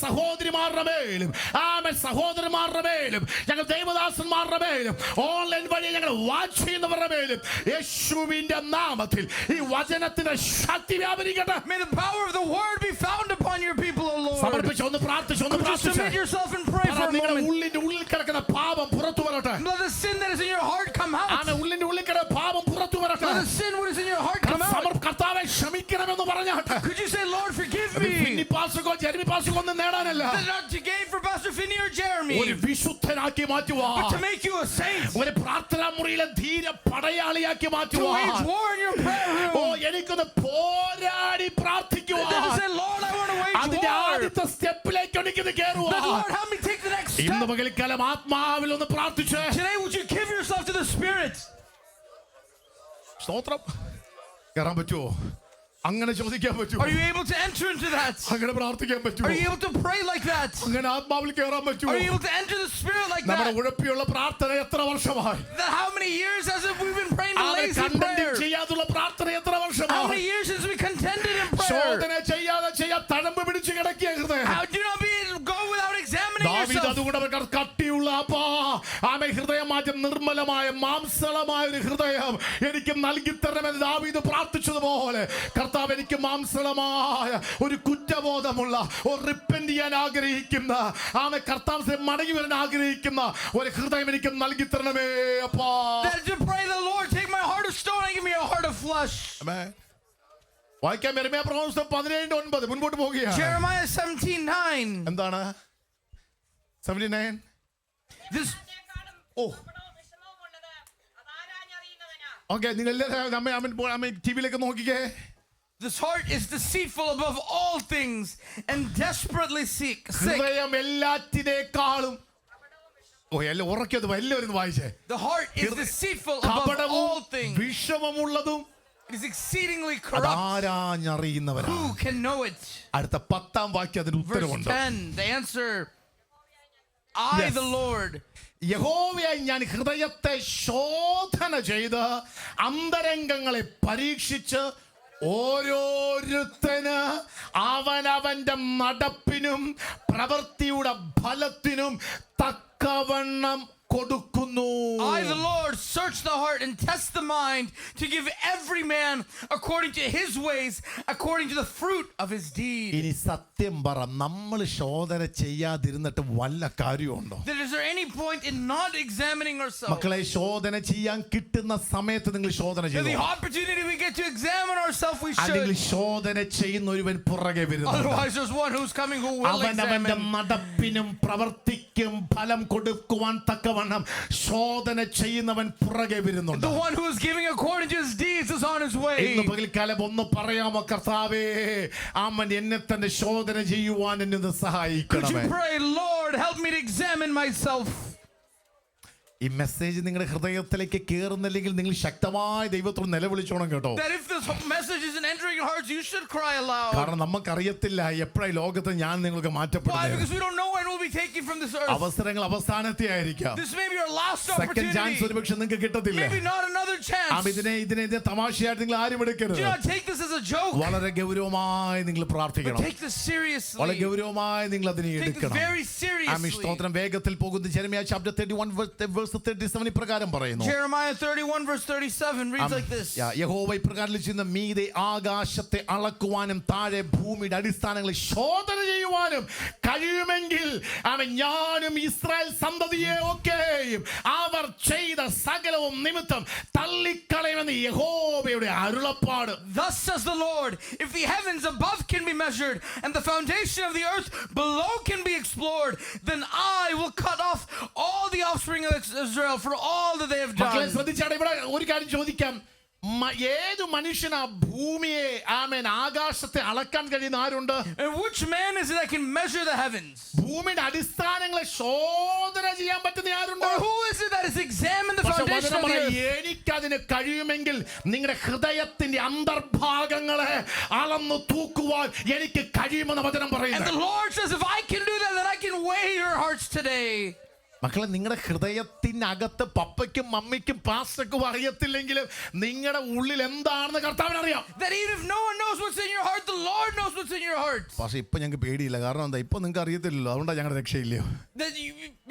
A: സഹോദരിമാരുടെ മേലും സഹോദരന്മാരുടെ മേലും ഞങ്ങൾ ദൈവദാസന്മാരുടെ മേലും ഓൺലൈൻ വഴി ഞങ്ങൾ വാച്ച് ചെയ്യുന്നവരുടെ മേലും യേശുവിന്റെ നാമത്തിൽ ഈ വചനത്തിന്റെ ശക്തി വ്യാപരിക്കട്ടെ.
B: May the power of the word be found upon your people, O Lord.
A: സമർപ്പിച്ച് ഒന്ന് പ്രാർത്ഥിച്ച് ഒന്ന്
B: Would you submit
A: പ്രാർത്ഥിച്ച്
B: yourself and pray for a
A: നിങ്ങളുടെ
B: moment?
A: ഉള്ളിന്റെ ഉള്ളിൽ കിടക്കുന്ന പാപം പുറത്തു വരട്ടെ.
B: Let the sin that is in your heart come out.
A: ഉള്ളിന്റെ ഉള്ളിൽ കിടക്കുന്ന പാപം പുറത്തു വരട്ടെ.
B: Let the sin what is in your heart come out.
A: കർത്താവേ ക്ഷമിക്കണമെന്ന് പറഞ്ഞാട്ടെ.
B: Could you say, Lord, forgive me?
A: Finny പാസ്റ്റർക്കോ ജെറമി പാസ്റ്റർക്കോ ഒന്നും നേടാനല്ല,
B: That not to gain for Pastor Finney or Jeremy,
A: ഒരു വിശുദ്ധനാക്കി മാറ്റുവാൻ,
B: but to make you a saint.
A: ഒരു പ്രാർത്ഥനാ മുറിയിലെ ധീര പടയാളിയാക്കി
B: To
A: മാറ്റുവാൻ,
B: wage war in your prayer room.
A: എനിക്കൊന്ന് പോരാടി
B: That to
A: പ്രാർത്ഥിക്കുവാൻ,
B: say, Lord, I want to wage
A: അതിന്റെ
B: war.
A: ആദ്യത്തെ സ്റ്റെപ്പിലേക്ക് എനിക്കൊന്ന്
B: That,
A: കയറുവാൻ
B: Lord, help me take the next
A: ഇന്ന്
B: step.
A: പകൽക്കാലം ആത്മാവിൽ ഒന്ന് പ്രാർത്ഥിച്ച്
B: Today, would you give yourself to the Spirit?
A: സ്തോത്രം. കയറാൻ പറ്റുമോ? അങ്ങനെ ചോദിക്കാൻ പറ്റുമോ?
B: Are you able to enter into that?
A: അങ്ങനെ പ്രാർത്ഥിക്കാൻ പറ്റുമോ?
B: Are you able to pray like that?
A: അങ്ങനെ ആത്മാവിൽ കയറാൻ പറ്റുമോ?
B: Are you able to enter the Spirit like
A: നമ്മുടെ
B: that?
A: ഉഴപ്പിയുള്ള പ്രാർത്ഥന എത്ര വർഷമായി?
B: That how many years has it we've been praying the
A: അവനെ
B: lazy
A: കണ്ടന്റ്
B: prayer?
A: ചെയ്യാതുള്ള പ്രാർത്ഥന എത്ര
B: How
A: വർഷമായി?
B: many years since we contended in prayer?
A: ശോധന ചെയ്യാതെ തഴമ്പ് പിടിച്ച് കിടക്കിയ ഹൃദയം.
B: How do you not be go without examining
A: ദാവീദ്
B: yourself?
A: അതുകൊണ്ട് അവർ കട്ടിയുള്ള ഹൃദയം മാറ്റം നിർമ്മലമായ മാംസളമായ ഒരു ഹൃദയം എനിക്ക് നൽകി തരണമെന്ന് ദാവീദ് പ്രാർത്ഥിച്ചതുപോലെ കർത്താവ് എനിക്ക് മാംസളമായ ഒരു കുറ്റബോധമുള്ള ഒരു റിപ്പന്റ് ചെയ്യാൻ ആഗ്രഹിക്കുന്ന കർത്താവ് മടങ്ങി വരാൻ ആഗ്രഹിക്കുന്ന ഒരു ഹൃദയം എനിക്ക് നൽകി തരണമേ അപ്പാ.
B: That to pray the Lord, take my heart of stone and give me a heart of flesh.
A: വായിക്കാം യെരമ്യാ പ്രവചനം 17:9 മുൻപോട്ട് പോകുകയാണ്.
B: Jeremiah 17:9.
A: എന്താണ് 79?
B: This
A: ഓ
C: വിഷമവും ഉള്ളത് അതാരാഞ്ഞറിയുന്നവനാ.
A: ഓക്കെ, നിങ്ങൾ എല്ലാവരും ടിവിയിലേക്ക് നോക്കിക്കേ.
B: This heart is deceitful above all things and desperately sick.
A: ഹൃദയം എല്ലാറ്റിനേക്കാളും എല്ലാം ഉറക്കിയത് എല്ലാവരും വായിച്ചേ.
B: The heart is deceitful above
A: കപടവും
B: all things.
A: വിഷമമുള്ളതും
B: It is exceedingly corrupt.
A: ആരാഞ്ഞറിയുന്നവരാ.
B: Who can know it?
A: അടുത്ത 10ാം വാക്യം അതിന്
B: Verse
A: ഉത്തരവുണ്ട്.
B: 10, the answer, I
A: Yes.
B: the Lord.
A: യഹോവയായി ഞാൻ ഹൃദയത്തെ ശോധന ചെയ്ത് അന്തരംഗങ്ങളെ പരീക്ഷിച്ച് ഓരോരുത്തന് അവനവന്റെ നടപ്പിനും പ്രവൃത്തിയുടെ ഫലത്തിനും തക്കവണ്ണം കൊടുക്കുന്നു.
B: I the Lord search the heart and test the mind to give every man according to his ways, according to the fruit of his deed.
A: ഇനി സത്യം പറ, നമ്മൾ ശോധന ചെയ്യാതിരുന്നിട്ട് വല്ല കാര്യമുണ്ടോ?
B: Is there any point in not examining ourselves?
A: മക്കളെ, ശോധന ചെയ്യാൻ കിട്ടുന്ന സമയത്ത് നിങ്ങൾ ശോധന
B: The
A: ചെയ്തു.
B: opportunity we get to examine ourselves, we
A: അല്ലെങ്കിൽ
B: should.
A: ശോധന ചെയ്യുന്ന ഒരുവൻ പുറകെ വരുന്നു.
B: Otherwise, there's one who's coming who will
A: അവനവന്റെ
B: examine.
A: നടപ്പിനും പ്രവർത്തിക്കും ഫലം കൊടുക്കുവാൻ തക്കവണ്ണം ശോധന ചെയ്യുന്നവൻ പുറകെ വരുന്നുണ്ട്.
B: The one who is giving according to his deeds is on his
A: ഇന്ന്
B: way.
A: പകൽക്കാലം ഒന്ന് പറയാമോ, കർത്താവേ ആമൻ എന്നെ തന്നെ ശോധന ചെയ്യുവാൻ എന്നെ ഒന്ന്
B: Could you
A: സഹായിക്കണമേ.
B: pray, Lord, help me to examine myself?
A: ഈ മെസ്സേജ് നിങ്ങളുടെ ഹൃദയത്തിലേക്ക് കേറുന്നില്ലെങ്കിൽ നിങ്ങൾ ശക്തമായി ദൈവത്തോട് നിലവിളിച്ചോണം കേട്ടോ.
B: That if this message isn't entering your hearts, you should cry aloud.
A: കാരണം നമുക്കറിയത്തില്ല എപ്പോഴായി ലോകത്ത് ഞാൻ നിങ്ങൾക്ക്
B: Why?
A: മാറ്റപ്പെടുന്നത്.
B: Because we don't know when we'll be taken from this earth.
A: അവസരങ്ങൾ അവസാനത്തെ ആയിരിക്കാം.
B: This may be our last
A: second chance
B: opportunity.
A: ഒരുപക്ഷെ നിങ്ങൾക്ക് കിട്ടത്തില്ല.
B: Maybe not another chance.
A: ഇതിനെ തമാശയായിട്ട് നിങ്ങൾ ആരും
B: Do
A: എടുക്കരുത്.
B: not take this as a joke.
A: വളരെ ഗൗരവമായി നിങ്ങൾ
B: But
A: പ്രാർത്ഥിക്കണം.
B: take this seriously.
A: വളരെ ഗൗരവമായി നിങ്ങൾ അതിനെ
B: Take this
A: എടുക്കണം.
B: very seriously.
A: സ്തോത്രം. വേഗത്തിൽ പോകുന്ന ജെറമ്യാ ചാപ്റ്റർ 31 verse 37 ഇപ്രകാരം പറയുന്നു.
B: Jeremiah 31 verse 37 reads like this.
A: യഹോവ ഇപ്രകാരം ചെയ്യുന്ന മീതെ ആകാശത്തെ അളക്കുവാനും താഴെ ഭൂമിയുടെ അടിസ്ഥാനങ്ങളെ ശോധന ചെയ്യുവാനും കഴിയുമെങ്കിൽ ഞാനും ഇസ്രായേൽ സന്തതിയെ ഒക്കെയും അവർ ചെയ്ത സകലവും നിമിത്തം തള്ളിക്കളയുമെന്ന് യഹോവയുടെ അരുളപ്പാട്.
B: Thus says the Lord, if the heavens above can be measured and the foundation of the earth below can be explored, then I will cut off all the offspring of Israel for all that they have
A: മക്കളെ
B: done.
A: ശ്രദ്ധിച്ചാണ്. ഇവിടെ ഒരു കാര്യം ചോദിക്കാം. ഏതു മനുഷ്യനാ ഭൂമിയെ ആകാശത്തെ അളക്കാൻ കഴിയുന്ന ആരുണ്ട്?
B: And which man is it that can measure the heavens?
A: ഭൂമിയുടെ അടിസ്ഥാനങ്ങളെ ശോധന ചെയ്യാൻ പറ്റുന്ന ആരുണ്ട്?
B: Or who is it that has examined the foundation of the earth?
A: എനിക്കതിന് കഴിയുമെങ്കിൽ നിങ്ങളുടെ ഹൃദയത്തിന്റെ അന്തർഭാഗങ്ങളെ അളന്നു തൂക്കുവാൻ എനിക്ക് കഴിയുമെന്ന് വചനം
B: And
A: പറയുന്നു.
B: the Lord says, if I can do that, then I can weigh your hearts today.
A: മക്കളെ, നിങ്ങളുടെ ഹൃദയത്തിനകത്ത് പപ്പയ്ക്കും മമ്മിക്കും പാസ്റ്റർക്കും അറിയത്തില്ലെങ്കിലും നിങ്ങളുടെ ഉള്ളിൽ എന്താണെന്ന് കർത്താവിന് അറിയാം.
B: That even if no one knows what's in your heart, the Lord knows what's in your heart.
A: പക്ഷെ ഇപ്പൊ ഞങ്ങൾക്ക് പേടിയില്ല. കാരണം എന്താ? ഇപ്പൊ നിങ്ങൾക്ക് അറിയത്തില്ലല്ലോ. അതുകൊണ്ടാണ് ഞങ്ങളുടെ രക്ഷയില്ലയോ.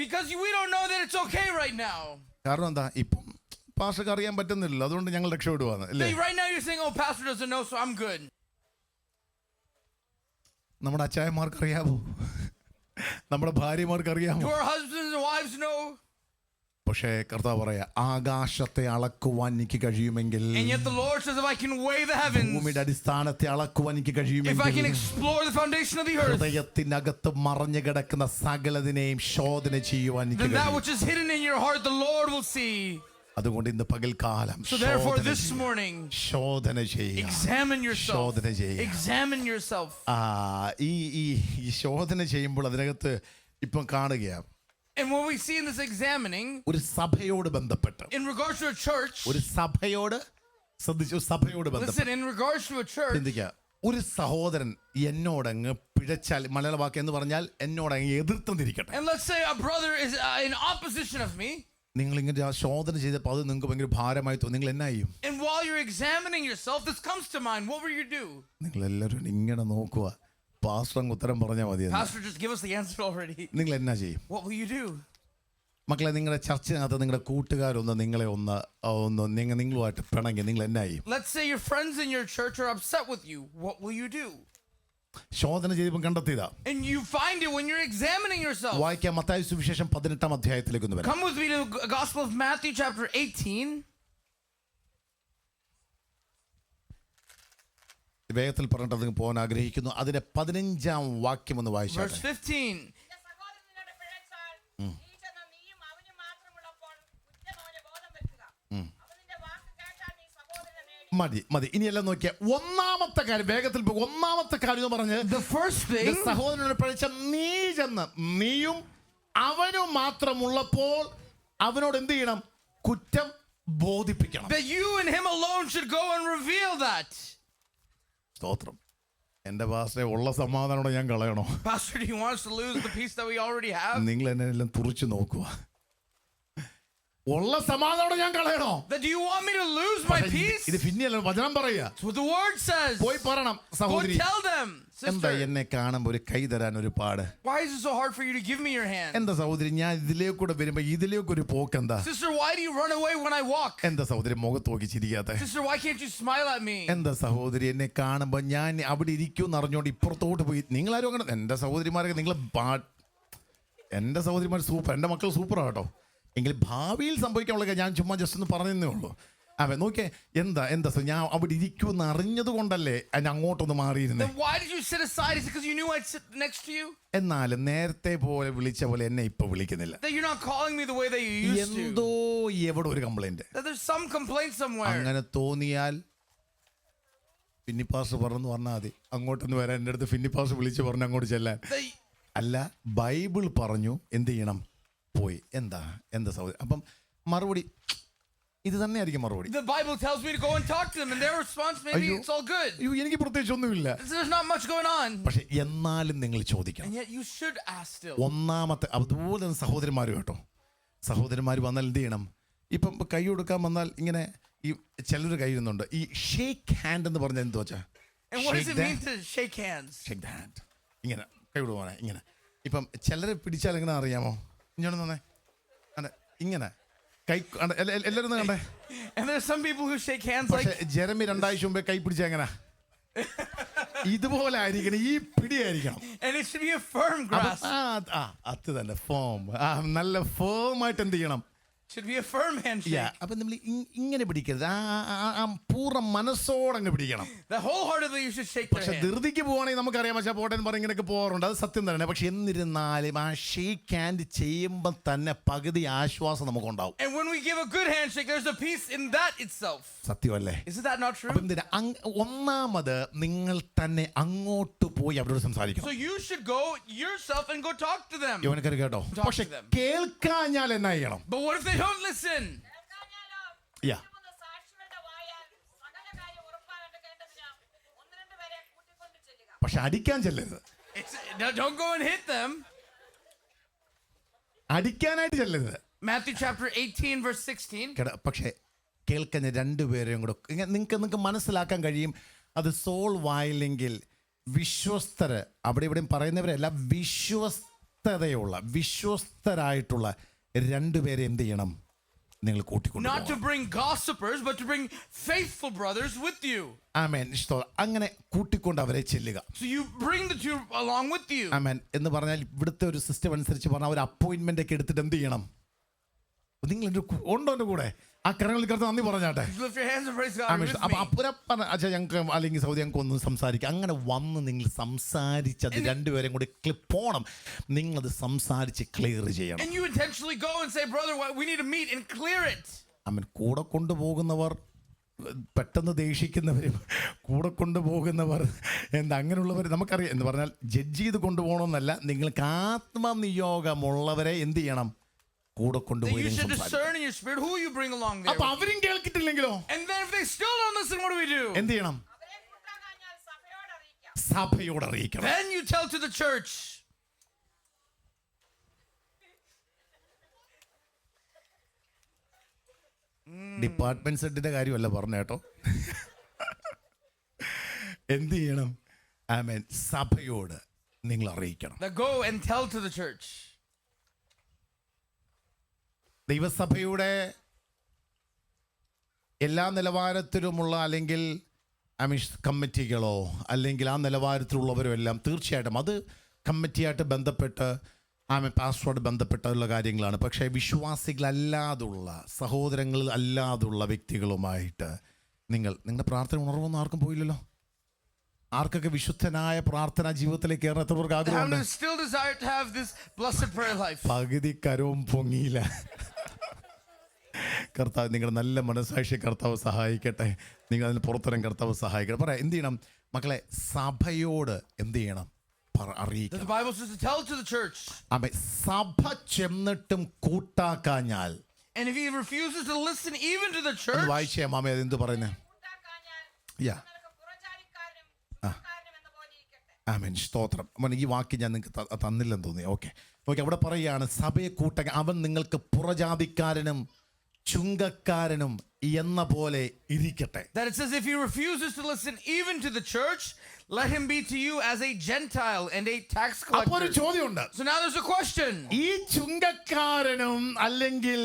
B: Because we don't know that it's okay right now.
A: കാരണം എന്താ? ഇപ്പം പാസ്റ്റർക്ക് അറിയാൻ പറ്റുന്നില്ലല്ലോ. അതുകൊണ്ട് ഞങ്ങൾ രക്ഷപ്പെടുവാണ് അല്ലേ?
B: Right now you're saying, oh, pastor doesn't know, so I'm good.
A: നമ്മുടെ അച്ചായന്മാർക്ക് അറിയാമോ? നമ്മുടെ ഭാര്യമാർക്ക് അറിയാമോ?
B: Do our husbands and wives know?
A: പക്ഷേ കർത്താവ് പറയാ, ആകാശത്തെ അളക്കുവാൻ എനിക്ക് കഴിയുമെങ്കിൽ,
B: And yet the Lord says, if I can weigh the heavens,
A: ഭൂമിയുടെ അടിസ്ഥാനത്തെ അളക്കുവാൻ എനിക്ക്
B: if I can
A: കഴിയുമെങ്കിൽ,
B: explore the foundation of the earth,
A: ഹൃദയത്തിനകത്ത് മറഞ്ഞു കിടക്കുന്ന സകലതിനെയും ശോധന ചെയ്യുവാൻ എനിക്ക്
B: then that
A: കഴിയും.
B: which is hidden in your heart, the Lord will see.
A: അതുകൊണ്ട് ഇന്ന് പകൽക്കാലം
B: So therefore this morning,
A: ശോധന ചെയ്യുക.
B: examine yourself.
A: ശോധന ചെയ്യുക.
B: Examine yourself.
A: ഈ ശോധന ചെയ്യുമ്പോൾ അതിനകത്ത് ഇപ്പം കാണുകയാണ്,
B: And what we see in this examining,
A: ഒരു സഭയോട് ബന്ധപ്പെട്ട്,
B: in regards to a church,
A: ഒരു സഭയോട് ശ്രദ്ധിച്ചു, സഭയോട് ബന്ധപ്പെട്ട്
B: listen, in regards to a church,
A: ചിന്തിക്കുക. ഒരു സഹോദരൻ എന്നോടങ്ങ് പിഴച്ചാൽ, മലയാള വാക്ക് എന്ന് പറഞ്ഞാൽ എന്നോടങ്ങ് എതിർത്തിരിക്കട്ടെ.
B: and let's say a brother is in opposition of me,
A: നിങ്ങൾ ഇങ്ങനെ ആ ശോധന ചെയ്തപ്പോൾ അത് നിങ്ങൾക്ക് ഭയങ്കര ഭാരമായി തോന്നി. നിങ്ങൾ എന്നാ ചെയ്യും?
B: and while you're examining yourself, this comes to mind, what will you do?
A: നിങ്ങൾ എല്ലാവരും ഇങ്ങനെ നോക്കുക, പാസ്റ്റർ അങ്ങ് ഉത്തരം പറഞ്ഞാൽ മതി.
B: Pastor, just give us the answer already.
A: നിങ്ങൾ എന്നാ ചെയ്യും?
B: What will you do?
A: മക്കളെ, നിങ്ങളുടെ ചർച്ചിനകത്ത് നിങ്ങളുടെ കൂട്ടുകാരൊന്ന് നിങ്ങളെ നിങ്ങളുമായിട്ട് പിണങ്ങി, നിങ്ങൾ എന്നാ ചെയ്യും?
B: Let's say your friends in your church are upset with you. What will you do?
A: ശോധന ചെയ്തപ്പോൾ കണ്ടെത്തിയതാ.
B: And you find it when you're examining yourself.
A: വായിക്കാം. മത്തായി സുവിശേഷം 18-ാം അധ്യായത്തിലേക്ക് ഒന്ന് വരാം.
B: Come with me to the Gospel of Matthew chapter 18.
A: വേഗത്തിൽ പറഞ്ഞിട്ട് അതിന് പോകാൻ ആഗ്രഹിക്കുന്നു. അതിന്റെ 15-ാം വാക്യം ഒന്ന് വായിച്ചാട്ടെ.
B: Verse 15.
C: നിന്റെ സഹോദരനോട് പിഴച്ചാൽ നീ ചെന്ന് നീയും അവനും മാത്രമുള്ളപ്പോൾ കുറ്റം അവന് ബോധം വെക്കുക. അവൻ നിന്റെ വാക്ക് കേട്ടാൽ നീ സഹോദരനെ നേടി
A: മതി മതി ഇനിയെല്ലാം നോക്കിയ ഒന്നാമത്തെ കാര്യം വേഗത്തിൽ പോകും. ഒന്നാമത്തെ കാര്യം എന്ന് പറഞ്ഞ്
B: The first thing,
A: സഹോദരനോട് പഴിച്ച നീ ചെന്ന് നീയും അവനും മാത്രമുള്ളപ്പോൾ അവനോട് എന്ത് ചെയ്യണം? കുറ്റം ബോധിപ്പിക്കണം.
B: that you and him alone should go and reveal that.
A: സ്തോത്രം. എന്റെ പാസ്റ്ററെ ഉള്ള സമാധാനോടെ ഞാൻ കളയണോ?
B: Pastor, do you want us to lose the peace that we already have?
A: നിങ്ങൾ എന്നെ എല്ലാം തുറിച്ചു നോക്കുക. ഉള്ള സമാധാനോടെ ഞാൻ കളയണോ?
B: That do you want me to lose my peace?
A: ഇത് പിന്നെയല്ല വചനം പറയുക.
B: That's what the word says.
A: പോയി പറയണം
B: Go
A: സഹോദരി.
B: tell them,
A: എന്താ
B: sister.
A: എന്നെ കാണുമ്പോ ഒരു കൈ തരാൻ ഒരു പാട്?
B: Why is it so hard for you to give me your hand?
A: എന്താ സഹോദരി ഞാൻ ഇതിലേക്കൂടെ വരുമ്പോ ഇതിലേക്കൊരു പോക്കെന്താ?
B: Sister, why do you run away when I walk?
A: എന്താ സഹോദരി മുഖത്ത് നോക്കി ചിരിക്കാത്ത?
B: Sister, why can't you smile at me?
A: എന്താ സഹോദരി എന്നെ കാണുമ്പോ ഞാൻ അവിടെ ഇരിക്കും അറിഞ്ഞോണ്ട് ഇപ്പുറത്തോട്ട് പോയി? നിങ്ങളാരും അങ്ങനെ എന്റെ സഹോദരിമാരൊക്കെ നിങ്ങളെ എന്റെ സഹോദരിമാർ സൂപ്പർ, എന്റെ മക്കൾ സൂപ്പറാ കേട്ടോ. എങ്കിൽ ഭാവിയിൽ സംഭവിക്കാനുള്ള ഞാൻ ചുമ്മാ ജസ്റ്റ് ഒന്ന് പറഞ്ഞതേ ഉള്ളൂ. അവൻ നോക്കിയേ എന്താ ഞാൻ അവിടെ ഇരിക്കുമെന്ന് അറിഞ്ഞത് കൊണ്ടല്ലേ ഞാൻ അങ്ങോട്ടൊന്ന് മാറിയിരുന്നേ.
B: Then why did you sit aside? Is it because you knew I'd sit next to you?
A: എന്നാലും നേരത്തെ പോലെ വിളിച്ച പോലെ എന്നെ ഇപ്പൊ വിളിക്കുന്നില്ല.
B: That you're not calling me the way that you used to?
A: എന്തോ എവിടെ ഒരു complaint.
B: That there's some complaint somewhere.
A: അങ്ങനെ തോന്നിയാൽ ഫിന്നി പാസ്റ്റർ പറഞ്ഞു പറഞ്ഞാൽ മതി അങ്ങോട്ടൊന്ന് വരാൻ. എൻ്റെ അടുത്ത് ഫിന്നി പാസ്റ്റർ വിളിച്ച് പറഞ്ഞു അങ്ങോട്ട് ചെല്ലാൻ. അല്ല ബൈബിൾ പറഞ്ഞു എന്ത് ചെയ്യണം? പോയി. എന്താ സഹോദരി? അപ്പം മറുപടി ഇത് തന്നെ ആയിരിക്കും മറുപടി.
B: The Bible tells me to go and talk to them, and their response maybe it's all good.
A: എനിക്ക് പ്രത്യേകിച്ച് ഒന്നുമില്ല.
B: There's not much going on.
A: പക്ഷെ എന്നാലും നിങ്ങൾ ചോദിക്കണം.
B: And yet you should ask still.
A: ഒന്നാമത്തെ അതുപോലെ സഹോദരന്മാർ കേട്ടോ. സഹോദരന്മാർ വന്നാൽ എന്ത് ചെയ്യണം? ഇപ്പം കൈ കൊടുക്കാൻ വന്നാൽ ഇങ്ങനെ ഈ ചിലർ കഴിയുന്നുണ്ട്. ഈ ഷേക്ക് ഹാൻഡ് എന്ന് പറഞ്ഞാൽ എന്ത് വെച്ചാ?
B: And what does it mean to shake hands?
A: Shake the hand. ഇങ്ങനെ കൈ കൊടുക്കാനെ ഇങ്ങനെ. ഇപ്പം ചിലരെ പിടിച്ചാൽ എങ്ങനെ അറിയാമോ? ഇങ്ങനെ തന്നെ ഇങ്ങനെ കൈ എല്ലാവരും കണ്ടേ.
B: And there's some people who shake hands like.
A: പക്ഷെ ജെറമി 2 ആഴ്ച മുമ്പേ കൈ പിടിച്ച എങ്ങനെ? ഇതുപോലെ ആയിരിക്കണം, ഈ പിടിയായിരിക്കണം.
B: And it should be a firm grasp.
A: അത് തന്നെ ഫോം. നല്ല ഫോം ആയിട്ട് എന്ത് ചെയ്യണം?
B: Should be a firm handshake.
A: അപ്പൊ നമ്മൾ ഇങ്ങനെ പിടിക്കരുത്. പൂർണ്ണ മനസ്സോടങ്ങ് പിടിക്കണം.
B: That wholeheartedly you should shake their
A: പക്ഷെ
B: hand.
A: ധൃതിക്ക് പോവാണെങ്കിൽ നമുക്കറിയാം പക്ഷെ പോട്ടെന്ന് പറഞ്ഞ് ഇങ്ങനെയൊക്കെ പോകാറുണ്ട്. അത് സത്യം തന്നെ. പക്ഷെ എന്നിരുന്നാലും ആ ഷേക്ക് ഹാൻഡ് ചെയ്യുമ്പോൾ തന്നെ പകുതി ആശ്വാസം നമുക്കുണ്ടാവും.
B: And when we give a good handshake, there's a peace in that itself.
A: സത്യമല്ലേ?
B: Isn't that not true?
A: അപ്പൊ എന്തിനാ ഒന്നാമത് നിങ്ങൾ തന്നെ അങ്ങോട്ട് പോയി അവരോട് സംസാരിക്കണം.
B: So you should go yourself and go talk to them.
A: യവനക്കാർ കേട്ടോ. പക്ഷെ കേൾക്കാഞ്ഞാൽ എന്നാ ചെയ്യണം?
B: But what if they don't listen?
A: Yeah.
C: മൂന്ന് സാക്ഷികളുടെ വായാൽ സകല കാര്യം ഉറപ്പാകട്ടെ കേട്ടതിനാൽ ഒന്ന് രണ്ട് പേരെ കൂട്ടിക്കൊണ്ട് ചെല്ലുക.
A: പക്ഷെ അടിക്കാൻ ചെല്ലരുത്.
B: Don't go and hit them.
A: അടിക്കാനായിട്ട് ചെല്ലരുത്.
B: Matthew chapter 18 verse 16.
A: പക്ഷെ കേൾക്കുന്ന രണ്ടുപേരെയും കൂടെ നിങ്ങൾക്ക് മനസ്സിലാക്കാൻ കഴിയും. അത് സോൾവ് ആയില്ലെങ്കിൽ വിശ്വസ്തര് അവിടെ ഇവിടെയും പറയുന്നവരല്ല, വിശ്വസ്തരായിട്ടുള്ള രണ്ടുപേരെ എന്ത് ചെയ്യണം? നിങ്ങൾ കൂട്ടിക്കൊണ്ടു.
B: Not to bring gossipers, but to bring faithful brothers with you.
A: ആമേൻ. അങ്ങനെ കൂട്ടിക്കൊണ്ട് അവരെ ചെല്ലുക.
B: So you bring the two along with you.
A: ആമേൻ. എന്ന് പറഞ്ഞാൽ ഇവിടുത്തെ ഒരു സിസ്റ്റം അനുസരിച്ച് പറഞ്ഞാൽ ഒരു അപ്പോയിന്റ്മെന്റ് ഒക്കെ എടുത്തിട്ട് എന്ത് ചെയ്യണം? നിങ്ങൾ ഉണ്ടോ എൻ്റെ കൂടെ? ആ കരങ്ങളിൽ കറുത്ത് നന്ദി പറഞ്ഞാട്ടെ.
B: Lift your hands and praise God.
A: അപ്പൊ അപ്പുറപ്പ ഞങ്ങൾക്ക് അല്ലെങ്കിൽ സൗദി ഞങ്ങൾക്ക് ഒന്ന് സംസാരിക്കാം. അങ്ങനെ വന്ന് നിങ്ങൾ സംസാരിച്ചത് രണ്ടുപേരും കൂടി പോണം. നിങ്ങളത് സംസാരിച്ച് ക്ലിയർ ചെയ്യണം.
B: And you intentionally go and say, brother, we need to meet and clear it.
A: അവൻ കൂടെ കൊണ്ടുപോകുന്നവർ പെട്ടെന്ന് ദേഷിക്കുന്നവരും കൂടെ കൊണ്ടുപോകുന്നവർ അങ്ങനെയുള്ളവർ നമുക്കറിയാം. എന്ന് പറഞ്ഞാൽ ജഡ്ജ് ചെയ്ത് കൊണ്ടുപോകണമെന്നല്ല, നിങ്ങൾക്ക് ആത്മനിയോഗമുള്ളവരെ എന്ത് ചെയ്യണം? കൂടെ കൊണ്ടുപോയി. അപ്പൊ അവരും കേൾക്കിട്ടില്ലെങ്കിലോ?
B: And then if they still don't listen, what do we do?
A: എന്ത് ചെയ്യണം?
C: അവരെ കൂട്ടാൻ കഴിഞ്ഞാൽ സഭയോട് അറിയിക്കാം.
A: സഭയോട് അറിയിക്കണം.
B: Then you tell to the church.
A: Department സെറ്റിന്റെ കാര്യമല്ല പറഞ്ഞ കേട്ടോ. എന്ത് ചെയ്യണം? ആമേൻ. സഭയോട് നിങ്ങൾ അറിയിക്കണം.
B: Go and tell to the church.
A: ദൈവസഭയുടെ എല്ലാ നിലവാരത്തിലുമുള്ള അല്ലെങ്കിൽ കമ്മിറ്റികളോ അല്ലെങ്കിൽ ആ നിലവാരത്തിലുള്ളവരോ എല്ലാം തീർച്ചയായിട്ടും അത് കമ്മിറ്റിയായിട്ട് ബന്ധപ്പെട്ട് പാസ്റ്ററോട് ബന്ധപ്പെട്ടുള്ള കാര്യങ്ങളാണ്. പക്ഷേ വിശ്വാസികളല്ലാതുള്ള സഹോദരങ്ങൾ അല്ലാതുള്ള വ്യക്തികളുമായിട്ട് നിങ്ങളുടെ പ്രാർത്ഥന ഉണർവൊന്നും ആർക്കും പോയില്ലല്ലോ. ആർക്കൊക്കെ വിശുദ്ധനായ പ്രാർത്ഥനാ ജീവിതത്തിലേക്ക് കയറാൻ എത്ര പേർക്ക് ആഗ്രഹമുണ്ട്?
B: പകുതി
A: കരവും പൊങ്ങിയില്ല. കർത്താവ് നിങ്ങളുടെ നല്ല മനസ്സാക്ഷി കർത്താവ് സഹായിക്കട്ടെ. നിങ്ങൾ അതിന് പുറത്തരം കർത്താവ് സഹായിക്കട്ടെ. പറയാം എന്ത് ചെയ്യണം മക്കളെ? സഭയോട് എന്ത് ചെയ്യണം? അറിയിക്കണം.
B: The Bible says to tell to the church.
A: അതെ, സഭ ചെന്നിട്ടും കൂട്ടാക്കാഞ്ഞാൽ.
B: And if he refuses to listen even to the church.
A: വായിച്ചേ മാമ അത് എന്ത് പറയുന്നത്? ആമേൻ, സ്തോത്രം. ഈ വാക്യം ഞാൻ നിങ്ങൾക്ക് തന്നില്ലെന്ന് തോന്നി. ഓക്കെ, അവിടെ പറയുകയാണ് സഭയെ കൂട്ട അവൻ നിങ്ങൾക്ക് പുറജാതിക്കാരനും ചുങ്കക്കാരനും എന്ന പോലെ ഇരിക്കട്ടെ.
B: That it says if he refuses to listen even to the church, let him be to you as a Gentile and a tax collector.
A: അപ്പോൾ ഒരു ചോദ്യമുണ്ട്.
B: So now there's a question.
A: ഈ ചുങ്കക്കാരനും അല്ലെങ്കിൽ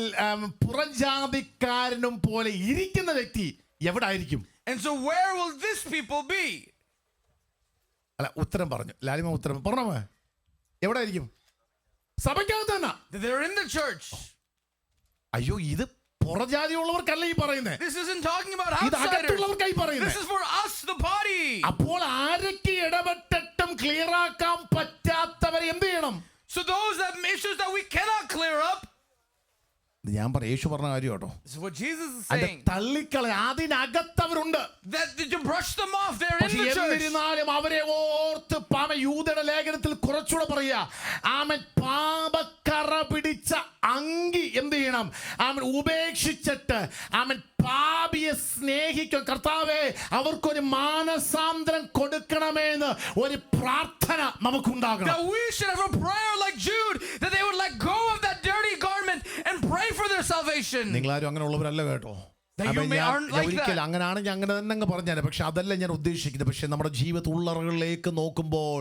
A: പുറജാതിക്കാരനും പോലെ ഇരിക്കുന്ന വ്യക്തി എവിടെ ആയിരിക്കും?
B: And so where will this people be?
A: അല്ല, ഉത്തരം പറഞ്ഞു ലാലിമ, ഉത്തരം പറഞ്ഞോ. എവിടെ ആയിരിക്കും? സഭയ്ക്കകത്ത് തന്നെ.
B: They're in the church.
A: അയ്യോ, ഇത് പുറജാതിയുള്ളവർക്കല്ല ഈ പറയുന്നത്.
B: This isn't talking about
A: ഇത്
B: outsiders.
A: അകത്തുള്ളവർക്കായി പറയുന്നത്.
B: This is for us, the body.
A: അപ്പോൾ ആരൊക്കെ ഇടപെട്ടിട്ടും ക്ലിയർ ആക്കാൻ പറ്റാത്തവരെ എന്ത് ചെയ്യണം?
B: So those have issues that we cannot clear up.
A: ഞാൻ പറയാം, യേശു പറഞ്ഞ കാര്യം കേട്ടോ.
B: This is what Jesus is
A: അത്
B: saying.
A: തള്ളിക്കളെ, അതിനകത്തവരുണ്ട്.
B: That to brush them off, they're in the church.
A: എന്നിരുന്നാലും അവരെ ഓർത്ത് യൂദയുടെ ലേഖനത്തിൽ കുറച്ചുകൂടെ പറയാ, ആമൻ പാപക്കറ പിടിച്ച അങ്കി എന്ത് ചെയ്യണം? ആമൻ ഉപേക്ഷിച്ചിട്ട് ആമൻ പാപിയെ സ്നേഹിക്കും. കർത്താവേ, അവർക്കൊരു മാനസാന്തരം കൊടുക്കണമെന്ന് ഒരു പ്രാർത്ഥന നമുക്കുണ്ടാകണം.
B: That we should have a prayer like Jude, that they would let go of that dirty garment and pray for their salvation.
A: നിങ്ങളാരും അങ്ങനെ ഉള്ളവരല്ല കേട്ടോ.
B: ഒരിക്കലും
A: അങ്ങനെയാണെങ്കിൽ അങ്ങനെ തന്നെ അങ്ങ് പറഞ്ഞാൽ, പക്ഷെ അതല്ല ഞാൻ ഉദ്ദേശിക്കുന്നത്. പക്ഷെ നമ്മുടെ ജീവിത ഉള്ളറകളിലേക്ക് നോക്കുമ്പോൾ,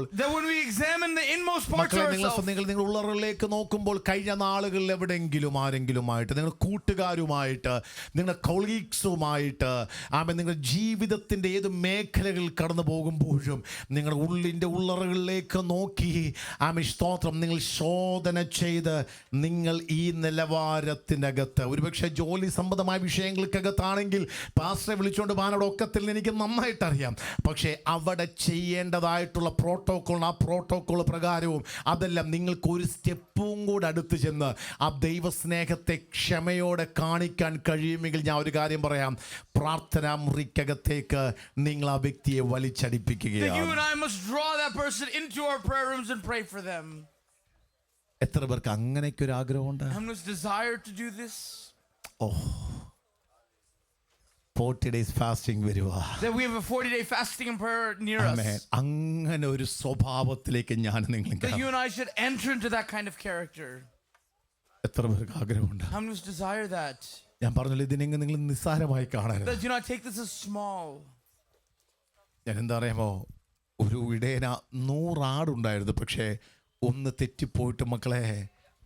A: നിങ്ങൾ ഉള്ളറകളിലേക്ക് നോക്കുമ്പോൾ കഴിഞ്ഞ നാളുകളിൽ എവിടെയെങ്കിലും ആരെങ്കിലുമായിട്ട്, നിങ്ങളുടെ കൂട്ടുകാരുമായിട്ട്, നിങ്ങളുടെ കൊളീഗ്സുമായിട്ട്, നിങ്ങളുടെ ജീവിതത്തിൻ്റെ ഏത് മേഖലകളിൽ കടന്നു പോകുമ്പോഴും നിങ്ങളുടെ ഉള്ളിൻ്റെ ഉള്ളറകളിലേക്ക് നോക്കി സ്തോത്രം, നിങ്ങൾ ശോധന ചെയ്ത് നിങ്ങൾ ഈ നിലവാരത്തിനകത്ത്, ഒരുപക്ഷെ ജോലി സംബന്ധമായ വിഷയങ്ങൾക്ക് ാണെങ്കിൽ പാസ്റ്ററെ വിളിച്ചുകൊണ്ട് പോകാനവിടെ ഒക്കത്തിൽ എനിക്ക് നന്നായിട്ട് അറിയാം. പക്ഷേ അവിടെ ചെയ്യേണ്ടതായിട്ടുള്ള പ്രോട്ടോക്കോൾ, ആ പ്രോട്ടോക്കോൾ പ്രകാരവും അതെല്ലാം നിങ്ങൾക്ക് ഒരു സ്റ്റെപ്പും കൂടെ അടുത്ത് ചെന്ന് ആ ദൈവസ്നേഹത്തെ ക്ഷമയോടെ കാണിക്കാൻ കഴിയുമെങ്കിൽ ഞാൻ ഒരു കാര്യം പറയാം, പ്രാർത്ഥനാ മുറിക്കകത്തേക്ക് നിങ്ങൾ ആ വ്യക്തിയെ വലിച്ചടിപ്പിക്കുകയാണ്. എത്ര പേർക്ക് അങ്ങനെയൊക്കെ ഒരു ആഗ്രഹമുണ്ട്? ഓ, 40 days fasting വരുവാ.
B: That we have a 40-day fasting and prayer near us.
A: അങ്ങനെ ഒരു സ്വഭാവത്തിലേക്ക് ഞാൻ നിങ്ങൾ,
B: that you and I should enter into that kind of character.
A: എത്ര പേർക്ക് ആഗ്രഹമുണ്ട്?
B: How many desire that?
A: ഞാൻ പറഞ്ഞല്ലോ, ഇതിനെങ്ങും നിങ്ങൾ നിസ്സാരമായി കാണരുത്.
B: That do not take this as small.
A: ഞാൻ എന്താ അറിയാമോ, ഒരു ഇടയന 100 ആടുണ്ടായിരുന്നു. പക്ഷേ ഒന്ന് തെറ്റിപ്പോയിട്ട് മക്കളെ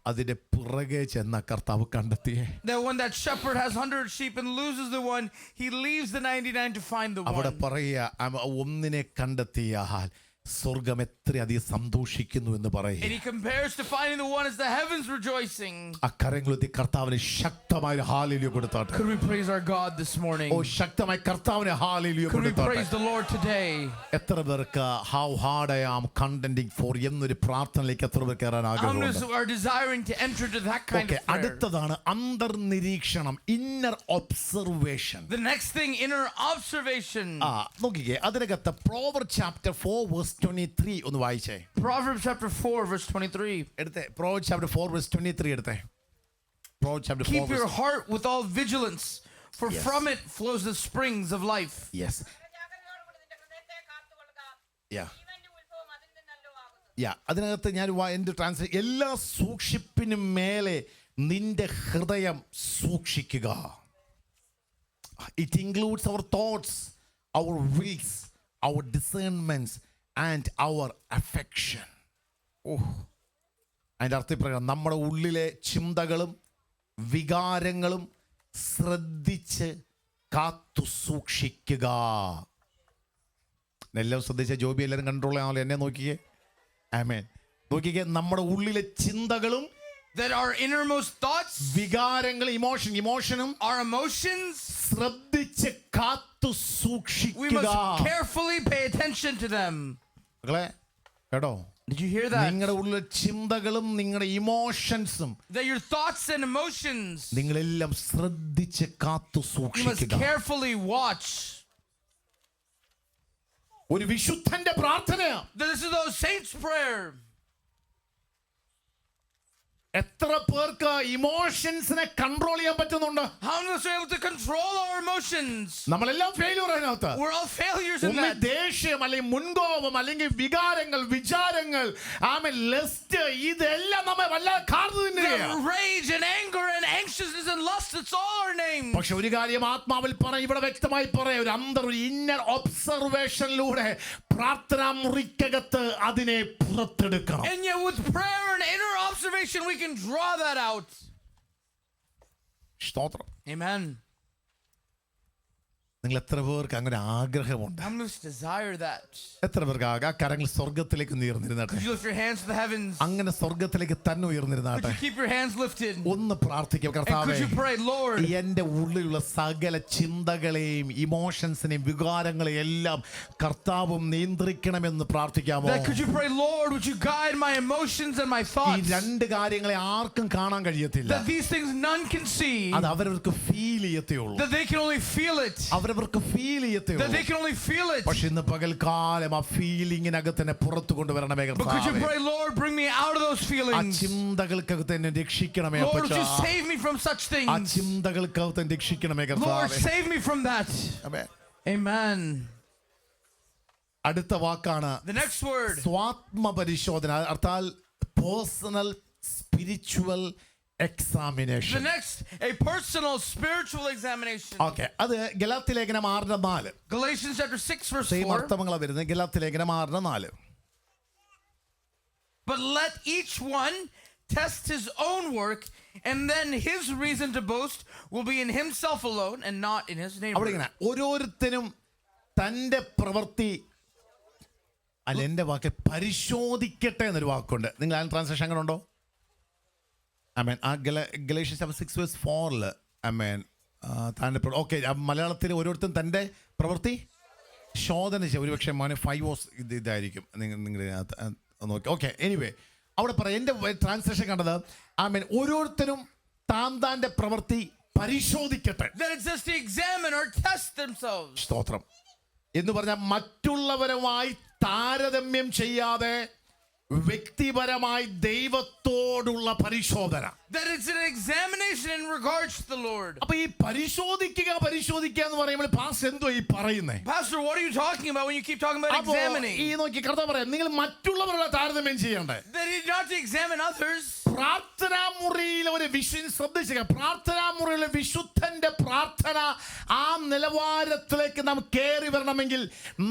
A: അതിന്റെ പുറകെ ചെന്ന കർത്താവ് കണ്ടെത്തിയേ.
B: That when that shepherd has 100 sheep and loses the one, he leaves the 99 to find the one.
A: അവിടെ പറയുക, ഒന്നിനെ കണ്ടെത്തിയാൽ സ്വർഗം എത്രയധികം സന്തോഷിക്കുന്നു എന്ന് പറയും.
B: And he compares to finding the one as the heavens rejoicing.
A: അക്കരങ്ങളുത്തി കർത്താവിന് ശക്തമായ ഹല്ലേലൂയ കൊടുത്താട്ടെ.
B: Could we praise our God this morning?
A: ഓ, ശക്തമായി കർത്താവിനെ ഹല്ലേലൂയ കൊടുത്താട്ടെ.
B: Could we praise the Lord today?
A: എത്ര പേർക്ക് how hard I am contending for എന്നൊരു പ്രാർത്ഥനയിലേക്ക് എത്ര പേർക്ക് കയറാൻ ആഗ്രഹമുണ്ട്?
B: How many are desiring to enter to that kind of prayer?
A: അടുത്തതാണ് അന്തർനിരീക്ഷണം, inner observation.
B: The next thing, inner observation.
A: നോക്കിക്കേ, അതിനകത്ത് Proverbs chapter 4 verse 23 ഒന്ന് വായിച്ചേ.
B: Proverbs chapter 4 verse 23.
A: എടുത്തേ, Proverbs chapter 4 verse 23 എടുത്തേ. Proverbs chapter 4.
B: Keep your heart with all vigilance, for from it flows the springs of life.
A: Yes. Yeah. അതിനകത്ത് ഞാൻ എൻ്റെ translation, എല്ലാ സൂക്ഷിപ്പിനും മേലെ നിന്റെ ഹൃദയം സൂക്ഷിക്കുക. It includes our thoughts, our wills, our discernments and our affection. അതിൻ്റെ അർത്ഥപ്രകാരം നമ്മുടെ ഉള്ളിലെ ചിന്തകളും വികാരങ്ങളും ശ്രദ്ധിച്ച് കാത്തു സൂക്ഷിക്കുക. എല്ലാം ശ്രദ്ധിച്ച ജോബി എല്ലാവരും കൺട്രോൾ ചെയ്യാമല്ലോ. എന്നെ നോക്കിക്കേ. ആമേൻ. നോക്കിക്കേ, നമ്മുടെ ഉള്ളിലെ ചിന്തകളും,
B: that our innermost thoughts,
A: വികാരങ്ങൾ, ഇമോഷനും,
B: our emotions,
A: ശ്രദ്ധിച്ച് കാത്തു സൂക്ഷിക്കുക.
B: We must carefully pay attention to them.
A: മക്കളെ കേട്ടോ,
B: Did you hear that?
A: നിങ്ങളുടെ ഉള്ളിലെ ചിന്തകളും നിങ്ങളുടെ ഇമോഷൻസും
B: That your thoughts and emotions,
A: നിങ്ങളെല്ലാം ശ്രദ്ധിച്ച് കാത്തു
B: you must
A: സൂക്ഷിക്കുക.
B: carefully watch.
A: ഒരു വിശുദ്ധന്റെ പ്രാർത്ഥനയാ.
B: This is those saints' prayer.
A: എത്ര പേർക്ക് ഇമോഷൻസിനെ കൺട്രോൾ ചെയ്യാൻ പറ്റുന്നുണ്ട്?
B: How many of us are able to control our emotions?
A: നമ്മളെല്ലാം ഫെയിലിയർ അതിനകത്ത്.
B: We're all failures in
A: ഒന്ന്
B: that.
A: ദേഷ്യം അല്ലെങ്കിൽ മുൻകോപം അല്ലെങ്കിൽ വികാരങ്ങൾ വിചാരങ്ങൾ ലെസ്റ്റ് ഇതെല്ലാം നമ്മെ വല്ലാതെ കാർന്നു തിന്നുകയാണ്.
B: The rage and anger and anxiousness and lust, it's all our name.
A: പക്ഷെ ഒരു കാര്യം ആത്മാവിൽ പറയും, ഇവിടെ വ്യക്തമായി പറയാം, ഒരു ഇന്നർ ഒബ്സർവേഷനിലൂടെ പ്രാർത്ഥനാ മുറിക്കകത്ത് അതിനെ പുറത്തെടുക്കണം.
B: And yet with prayer and inner observation we can draw that out.
A: സ്തോത്രം.
B: Amen.
A: നിങ്ങൾ എത്ര പേർക്ക് അങ്ങനെ ആഗ്രഹമുണ്ട്?
B: I must desire that.
A: എത്ര പേർക്ക് ആ കരങ്ങൾ സ്വർഗത്തിലേക്ക് ഉയർന്നിരുന്നാട്ടെ?
B: Could you lift your hands to the heavens?
A: അങ്ങനെ സ്വർഗത്തിലേക്ക് തന്നെ
B: Could
A: ഉയർന്നിരുന്നാട്ടെ?
B: you keep your hands lifted?
A: ഒന്ന് പ്രാർത്ഥിക്കുക,
B: And
A: കർത്താവേ,
B: could you pray, Lord,
A: എന്റെ ഉള്ളിലുള്ള സകല ചിന്തകളെയും ഇമോഷൻസിനെയും വികാരങ്ങളെയും എല്ലാം കർത്താവും നിയന്ത്രിക്കണമെന്ന് പ്രാർത്ഥിക്കാമോ?
B: that could you pray, Lord, would you guide my emotions and my
A: ഈ
B: thoughts?
A: രണ്ട് കാര്യങ്ങളെ ആർക്കും കാണാൻ കഴിയത്തില്ല.
B: That these things none can see.
A: അത് അവരവർക്ക് ഫീൽ ചെയ്യത്തേയുള്ളൂ.
B: That they can only feel it.
A: അവരവർക്ക് ഫീൽ
B: That
A: ചെയ്യത്തേയുള്ളൂ.
B: they can only feel it.
A: പക്ഷെ ഇന്ന് പകൽക്കാലം ആ ഫീലിങ്ങിനകത്ത് തന്നെ പുറത്തു കൊണ്ടുവരണമേ
B: But could you
A: കർത്താവേ.
B: pray, Lord, bring me out of those
A: ആ
B: feelings?
A: ചിന്തകൾക്കകത്ത് എന്നെ രക്ഷിക്കണമേ
B: Lord, would
A: അപ്പച്ചാ.
B: you save me from such
A: ആ
B: things?
A: ചിന്തകൾക്കകത്ത് എന്നെ രക്ഷിക്കണമേ
B: Lord,
A: കർത്താവേ.
B: save me from that.
A: Amen.
B: Amen.
A: അടുത്ത വാക്കാണ്
B: The next word.
A: സ്വാത്മ പരിശോധന, അർത്ഥാൽ personal spiritual
B: The
A: examination.
B: next, a personal spiritual examination.
A: Okay, അത് ഗലാത്യ ലേഖനം 6:4.
B: Galatians chapter 6 verse
A: same
B: 4.
A: അർത്ഥങ്ങളാണ് വരുന്നത്. ഗലാത്യ ലേഖനം 6:4.
B: But let each one test his own work, and then his reason to boast will be in himself alone and not in his
A: അവിടെ
B: neighbor.
A: ഇങ്ങനെ ഓരോരുത്തരും തന്റെ പ്രവൃത്തി, അല്ല എന്റെ വാക്ക് പരിശോധിക്കട്ടെ എന്നൊരു വാക്കുണ്ട്. നിങ്ങൾ ആ ട്രാൻസ്ലേഷൻ അങ്ങനെ ഉണ്ടോ? ആമേൻ. ആ ഗലേഷ്യൻസ് 6:4 ആമേൻ. താൻ്റെ ഓക്കെ, മലയാളത്തിൽ ഓരോരുത്തരും തൻ്റെ പ്രവൃത്തി ശോധന ചെയ്യുക. ഒരുപക്ഷെ മോനെ 5 ഇതായിരിക്കും നിങ്ങൾ നോക്കി. ഓക്കെ, എനിവേ അവിടെ പറയാം. എൻ്റെ ട്രാൻസ്ലേഷൻ കണ്ടത് ആമേൻ, ഓരോരുത്തരും താൻ്റെ പ്രവൃത്തി പരിശോധിക്കട്ടെ.
B: That it says to examine or test themselves.
A: സ്തോത്രം. എന്ന് പറഞ്ഞാൽ മറ്റുള്ളവരുമായി താരതമ്യം ചെയ്യാതെ വ്യക്തിപരമായി ദൈവത്തോടുള്ള പരിശോധന.
B: That it's an examination in regards to the Lord.
A: അപ്പൊ ഈ പരിശോധിക്കുക എന്ന് പറയുമ്പോൾ പാസ്റ്റർ എന്തോ ഈ പറയുന്നേ?
B: Pastor, what are you talking about when you keep talking about
A: അപ്പോ
B: examining?
A: ഈ നോക്കി കർത്താവ് പറയാം, നിങ്ങൾ മറ്റുള്ളവരുടെ താരതമ്യം ചെയ്യണ്ടേ.
B: That is not to examine others.
A: പ്രാർത്ഥനാ മുറിയിലെ ഒരു ശ്രദ്ധിക്കുക, പ്രാർത്ഥനാ മുറിയിലെ വിശുദ്ധന്റെ പ്രാർത്ഥന ആ നിലവാരത്തിലേക്ക് നാം കയറി വരണമെങ്കിൽ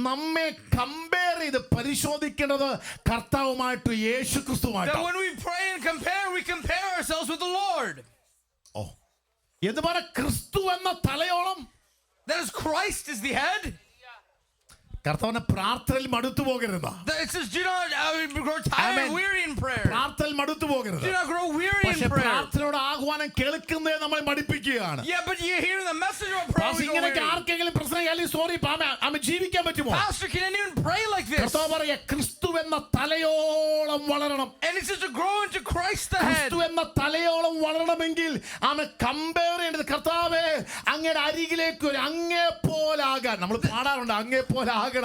A: നമ്മെ കമ്പയർ ചെയ്ത് പരിശോധിക്കേണ്ടത് കർത്താവുമായിട്ട് യേശു ക്രിസ്തുവായിട്ട്.
B: That when we pray and compare, we compare ourselves with the Lord.
A: ഓ, എന്ന് പറ ക്രിസ്തു എന്ന തലയോളം.
B: That is Christ is the head.
A: കർത്താവിന്റെ പ്രാർത്ഥനയിൽ മടുത്തു പോകരുത്.
B: That it says, do not grow tired
A: Amen.
B: and weary in prayer.
A: പ്രാർത്ഥനയിൽ മടുത്തു പോകരുത്.
B: Do not grow weary in
A: പക്ഷെ
B: prayer.
A: പ്രാർത്ഥനയുടെ ആഹ്വാനം കേൾക്കുന്നേ നമ്മൾ മടിപ്പിക്കുകയാണ്.
B: Yeah, but you hear the message of prayer. We go
A: ഇങ്ങനെയൊക്കെ
B: weary.
A: ആർക്കെങ്കിലും പ്രശ്നം സോറി ജീവിക്കാൻ പറ്റുമോ?
B: Pastor, can anyone pray like this?
A: കർത്താവ് പറയാ, ക്രിസ്തു എന്ന തലയോളം വളരണം.
B: And it says to grow into Christ the head.
A: ക്രിസ്തു എന്ന തലയോളം വളരണമെങ്കിൽ കമ്പയർ ചെയ്യേണ്ടത് കർത്താവേ അങ്ങയുടെ അരികിലേക്ക് ഒരു അങ്ങേ പോലാകാൻ. നമ്മൾ പാടാറുണ്ട് അങ്ങേ പോലാകണം.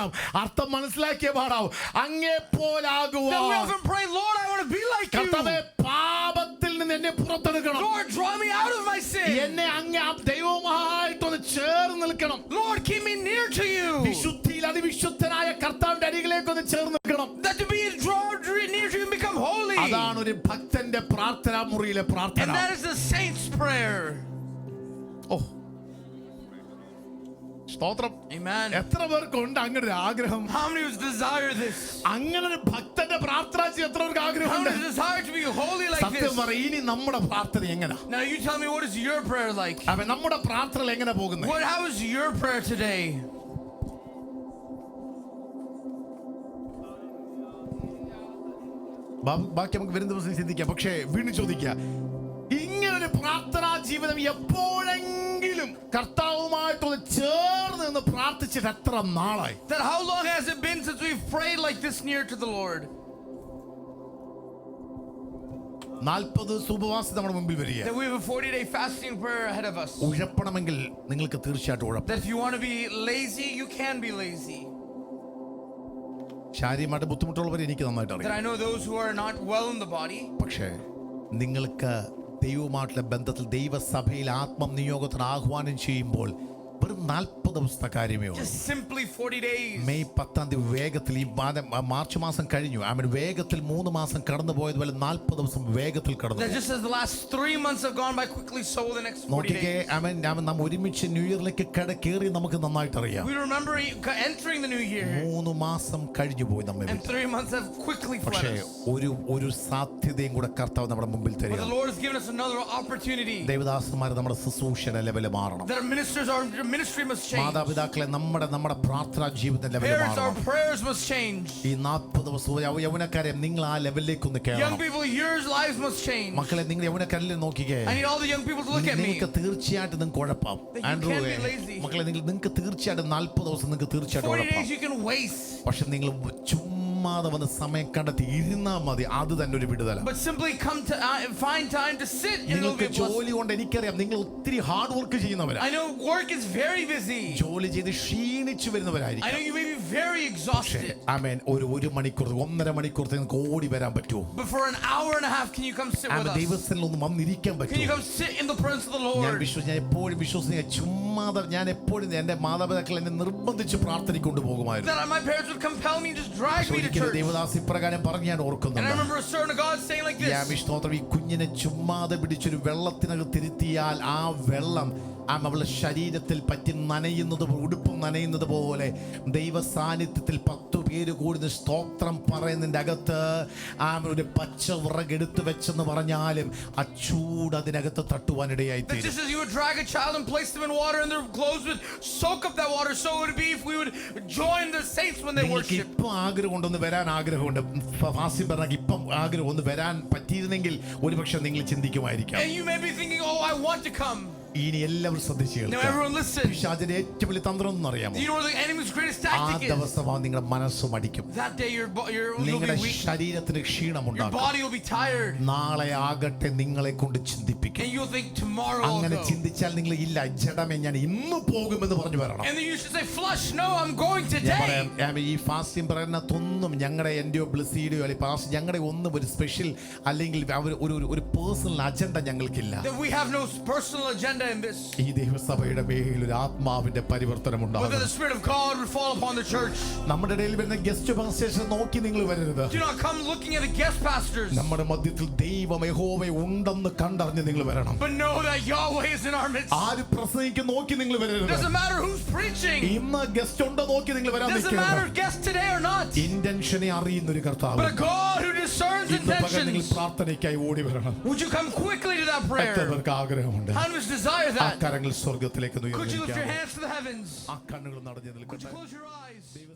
A: അർത്ഥം മനസ്സിലാക്കിയ പാടാവും. അങ്ങേ പോലാകുവാൻ.
B: That we often pray, Lord, I want to be like you.
A: കർത്താവേ പാപത്തിൽ നിന്ന് എന്നെ പുറത്തെടുക്കണം.
B: Lord, draw me out of my sin.
A: എന്നെ അങ്ങ് ദൈവവുമായിട്ടൊന്ന് ചേർന്ന് നിൽക്കണം.
B: Lord, keep me near to you.
A: വിശുദ്ധിയിൽ അതിവിശുദ്ധനായ കർത്താവിന്റെ അരികിലേക്ക് ഒന്ന് ചേർന്ന് നിൽക്കണം.
B: That to be drawn near to you and become holy.
A: അതാണ് ഒരു ഭക്തന്റെ പ്രാർത്ഥനാ മുറിയിലെ പ്രാർത്ഥന.
B: And that is the saint's prayer.
A: ഓ, സ്തോത്രം.
B: Amen.
A: എത്ര പേർക്കുണ്ട് അങ്ങനെ ഒരു ആഗ്രഹം?
B: How many of us desire this?
A: അങ്ങനെ ഒരു ഭക്തന്റെ പ്രാർത്ഥന ചെയ്യാൻ എത്ര പേർക്ക്
B: How
A: ആഗ്രഹമുണ്ട്?
B: many desire to be holy like
A: സത്യം
B: this?
A: പറ, ഇനി നമ്മുടെ പ്രാർത്ഥന എങ്ങനെ?
B: Now you tell me, what is your prayer like?
A: അവൻ നമ്മുടെ പ്രാർത്ഥന എങ്ങനെ പോകുന്നത്?
B: How is your prayer today?
A: ബാക്കി നമുക്ക് വരുന്ന ദിവസം ചിന്തിക്കാം. പക്ഷേ വീണ്ടും ചോദിക്കുക, ഇങ്ങനൊരു പ്രാർത്ഥനാ ജീവിതം എപ്പോഴെങ്കിലും കർത്താവുമായിട്ടൊന്ന് ചേർന്ന് നിന്ന് പ്രാർത്ഥിച്ചിട്ട് എത്ര നാളായി?
B: That how long has it been since we've prayed like this near to the Lord?
A: 40 ഉപവാസം നമ്മുടെ മുമ്പിൽ വരിക.
B: That we have a 40-day fasting prayer ahead of us.
A: ഉഴപ്പണമെങ്കിൽ നിങ്ങൾക്ക് തീർച്ചയായിട്ടും ഉഴപ്പാം.
B: That if you want to be lazy, you can be lazy.
A: ശാരീരികമായിട്ട് ബുദ്ധിമുട്ടുള്ളവരെ എനിക്ക് നന്നായിട്ട്
B: That
A: അറിയാം.
B: I know those who are not well in the body.
A: പക്ഷേ നിങ്ങൾക്ക് ദൈവവുമായിട്ടുള്ള ബന്ധത്തിൽ ദൈവസഭയിൽ ആത്മനിയോഗത്തിന് ആഹ്വാനം ചെയ്യുമ്പോൾ വെറും 40 ദിവസത്തെ കാര്യമേ ഉള്ളൂ.
B: Just simply 40 days.
A: മെയ് 10 വേഗത്തിൽ ഈ മാർച്ച് മാസം കഴിഞ്ഞു. വേഗത്തിൽ 3 മാസം കടന്നു പോയതുപോലെ 40 ദിവസം വേഗത്തിൽ കടന്നു.
B: That just as the last 3 months have gone by quickly, so will the next 40
A: നോക്കിക്കേ,
B: days.
A: നാം ഒരുമിച്ച് ന്യൂ ഇയറിലേക്ക് കയറി നമുക്ക് നന്നായിട്ട് അറിയാം.
B: We remember entering the new year.
A: 3 മാസം കഴിഞ്ഞു പോയി നമ്മെ.
B: And 3 months have quickly fled
A: പക്ഷേ
B: us.
A: ഒരു സാധ്യതയും കൂടെ കർത്താവ് നമ്മുടെ മുമ്പിൽ
B: But
A: തരിക.
B: the Lord has given us another opportunity.
A: ദേവദാസന്മാർ നമ്മുടെ ശുശ്രൂഷയുടെ ലെവൽ മാറണം.
B: That our ministry must change.
A: മാതാപിതാക്കളെ നമ്മുടെ പ്രാർത്ഥനാ ജീവിത ലെവൽ
B: Parents, our
A: മാറണം.
B: prayers must change.
A: ഈ 40 ദിവസവും യൗവനക്കാരെ നിങ്ങൾ ആ ലെവലിലേക്ക് ഒന്ന്
B: Young
A: കയറണം.
B: people, your lives must change.
A: മക്കളെ നിങ്ങൾ യൗവനക്കാരിൽ നോക്കിക്കേ,
B: I need all the young people to look at me.
A: നിങ്ങൾക്ക് തീർച്ചയായിട്ടും നിങ്ങൾക്ക് കുഴപ്പം.
B: That you can't be lazy.
A: മക്കളെ നിങ്ങൾക്ക് തീർച്ചയായിട്ടും 40 ദിവസം നിങ്ങൾക്ക് തീർച്ചയായിട്ടും
B: 40
A: കുഴപ്പം.
B: days you can waste.
A: പക്ഷെ നിങ്ങൾ ചുമ്മാതെ വന്ന് സമയം കണ്ടെത്തി ഇരുന്നാ മതി, അത് തന്നെ ഒരു വിടുതല.
B: But simply come to find time to sit and it'll
A: നിങ്ങൾക്ക്
B: be a blessing.
A: ജോലി കൊണ്ട് എനിക്കറിയാം നിങ്ങൾ ഒത്തിരി ഹാർഡ് വർക്ക് ചെയ്യുന്നവരാ.
B: I know work is very busy.
A: ജോലി ചെയ്ത് ക്ഷീണിച്ചു
B: I
A: വരുന്നവരായിരിക്കും.
B: know you may be very exhausted.
A: ആമേൻ. ഒരു മണിക്കൂർ 1.5 മണിക്കൂർ നിങ്ങൾക്ക് ഓടി വരാൻ പറ്റുമോ?
B: But for an hour and a half, can you come sit with us?
A: ദൈവത്തിൽ ഒന്ന് വന്നിരിക്കാൻ
B: Can you
A: പറ്റുമോ?
B: come sit in the presence of the
A: ഞാൻ
B: Lord?
A: ഞാൻ എപ്പോഴും വിശ്വസിക്കുക, ചുമ്മാതെ ഞാൻ എപ്പോഴും എന്റെ മാതാപിതാക്കൾ എന്നെ നിർബന്ധിച്ച് പ്രാർത്ഥിക്കൊണ്ട് പോകുമായിരുന്നു.
B: That my parents would compel me and just drag me to
A: ഒരിക്കലും
B: church.
A: ദേവദാസ് ഇപ്രകാരം പറഞ്ഞ് ഞാൻ
B: And I
A: ഓർക്കുന്നുണ്ട്.
B: remember a servant of God saying like this.
A: സ്തോത്രം, ഈ കുഞ്ഞിനെ ചുമ്മാതെ പിടിച്ചൊരു വെള്ളത്തിനകത്തിരുത്തിയാൽ ആ വെള്ളം അവളുടെ ശരീരത്തിൽ പറ്റി നനയുന്നത്, ഉടുപ്പ് നനയുന്നത് പോലെ ദൈവ സാന്നിധ്യത്തിൽ 10 പേര് കൂടുന്ന സ്തോത്രം പറയുന്നതിൻ്റെ അകത്ത് ഒരു പച്ച വിറകെടുത്ത് വെച്ചെന്ന് പറഞ്ഞാലും ആ ചൂട് അതിനകത്ത് തട്ടുവാനിടയായി
B: That just as you would drag a child and place them in water and their clothes would soak up that water, so would it be if we would join the saints when they worship.
A: ഇപ്പം ആഗ്രഹമുണ്ട്, ഒന്ന് വരാൻ ആഗ്രഹമുണ്ട്. ഫാസി പറഞ്ഞ ഇപ്പം ആഗ്രഹം ഒന്ന് വരാൻ പറ്റിയിരുന്നെങ്കിൽ ഒരുപക്ഷെ നിങ്ങൾ ചിന്തിക്കുമായിരിക്കാം.
B: And you may be thinking, oh, I want to come.
A: ഇനി എല്ലാവരും ശ്രദ്ധിച്ചു
B: Now everyone listen.
A: പിശാചിന്റെ ഏറ്റവും വലിയ തന്ത്രം ഒന്നും അറിയാമോ?
B: Do you know what the enemy's greatest
A: ആ
B: tactic is?
A: ദിവസം നിങ്ങളുടെ മനസ്സ് മടിക്കും.
B: That day you'll
A: നിങ്ങളുടെ
B: be weak.
A: ശരീരത്തിന്
B: Your
A: ക്ഷീണമുണ്ടാകും.
B: body will be tired.
A: നാളെ ആകട്ടെ നിങ്ങളെ കൊണ്ട് ചിന്തിപ്പിക്കും.
B: And you'll think tomorrow I'll
A: അങ്ങനെ
B: go.
A: ചിന്തിച്ചാൽ നിങ്ങൾ ഇല്ല ജഡമേ ഞാൻ ഇന്ന് പോകുമെന്ന് പറഞ്ഞു വരണം.
B: And then you should say, flush, no, I'm going
A: ഞാൻ
B: today.
A: പറയാം, ഈ ഫാസ്റ്റിംഗ് പറയുന്നതൊന്നും ഞങ്ങളുടെ എന്റെയോ ബ്ലസീഡിയോ അല്ലെങ്കിൽ പാസ്റ്റ് ഞങ്ങളുടെ ഒന്നും ഒരു സ്പെഷ്യൽ അല്ലെങ്കിൽ ഒരു പേഴ്സണൽ അജണ്ട ഞങ്ങൾക്കില്ല.
B: That we have no personal agenda in this.
A: ഈ ദൈവസഭയുടെ മേൽ ഒരു ആത്മാവിന്റെ പരിവർത്തനം
B: But that
A: ഉണ്ടാകും.
B: the Spirit of God would fall upon the church.
A: നമ്മുടെ ഇടയിൽ വരുന്ന ഗസ്റ്റ് പാസ്റ്റേഴ്സ് നോക്കി നിങ്ങൾ വരരുത്.
B: Do not come looking at the guest pastors.
A: നമ്മുടെ മധ്യത്തിൽ ദൈവം യഹോവ ഉണ്ടെന്ന് കണ്ടറിഞ്ഞ് നിങ്ങൾ വരണം.
B: But know that Yahweh is in our midst.
A: ആര് പ്രസംഗിക്കും നോക്കി നിങ്ങൾ വരരുത്.
B: Doesn't matter who's preaching.
A: ഇന്ന് ഗസ്റ്റ് ഉണ്ടോ നോക്കി നിങ്ങൾ വരാൻ
B: Doesn't matter
A: നിൽക്കരുത്.
B: if guest today or not.
A: ഇന്റൻഷനെ അറിയുന്ന ഒരു കർത്താവ്
B: But a God who discerns
A: ഇന്ന് പകൽ നിങ്ങൾ
B: intentions.
A: പ്രാർത്ഥനയ്ക്കായി ഓടി വരണം.
B: Would you come quickly to that prayer?
A: എത്രപേർക്ക് ആഗ്രഹമുണ്ട്?
B: How many desire
A: ആ
B: that?
A: കരങ്ങൾ സ്വർഗത്തിലേക്ക്
B: Could you lift your
A: ഉയർത്തിക്കാം.
B: hands to the heavens?
A: ആ കണ്ണുകൾ നടഞ്ഞു
B: Could you
A: നിൽക്കട്ടെ.
B: close your eyes?
A: ദൈവം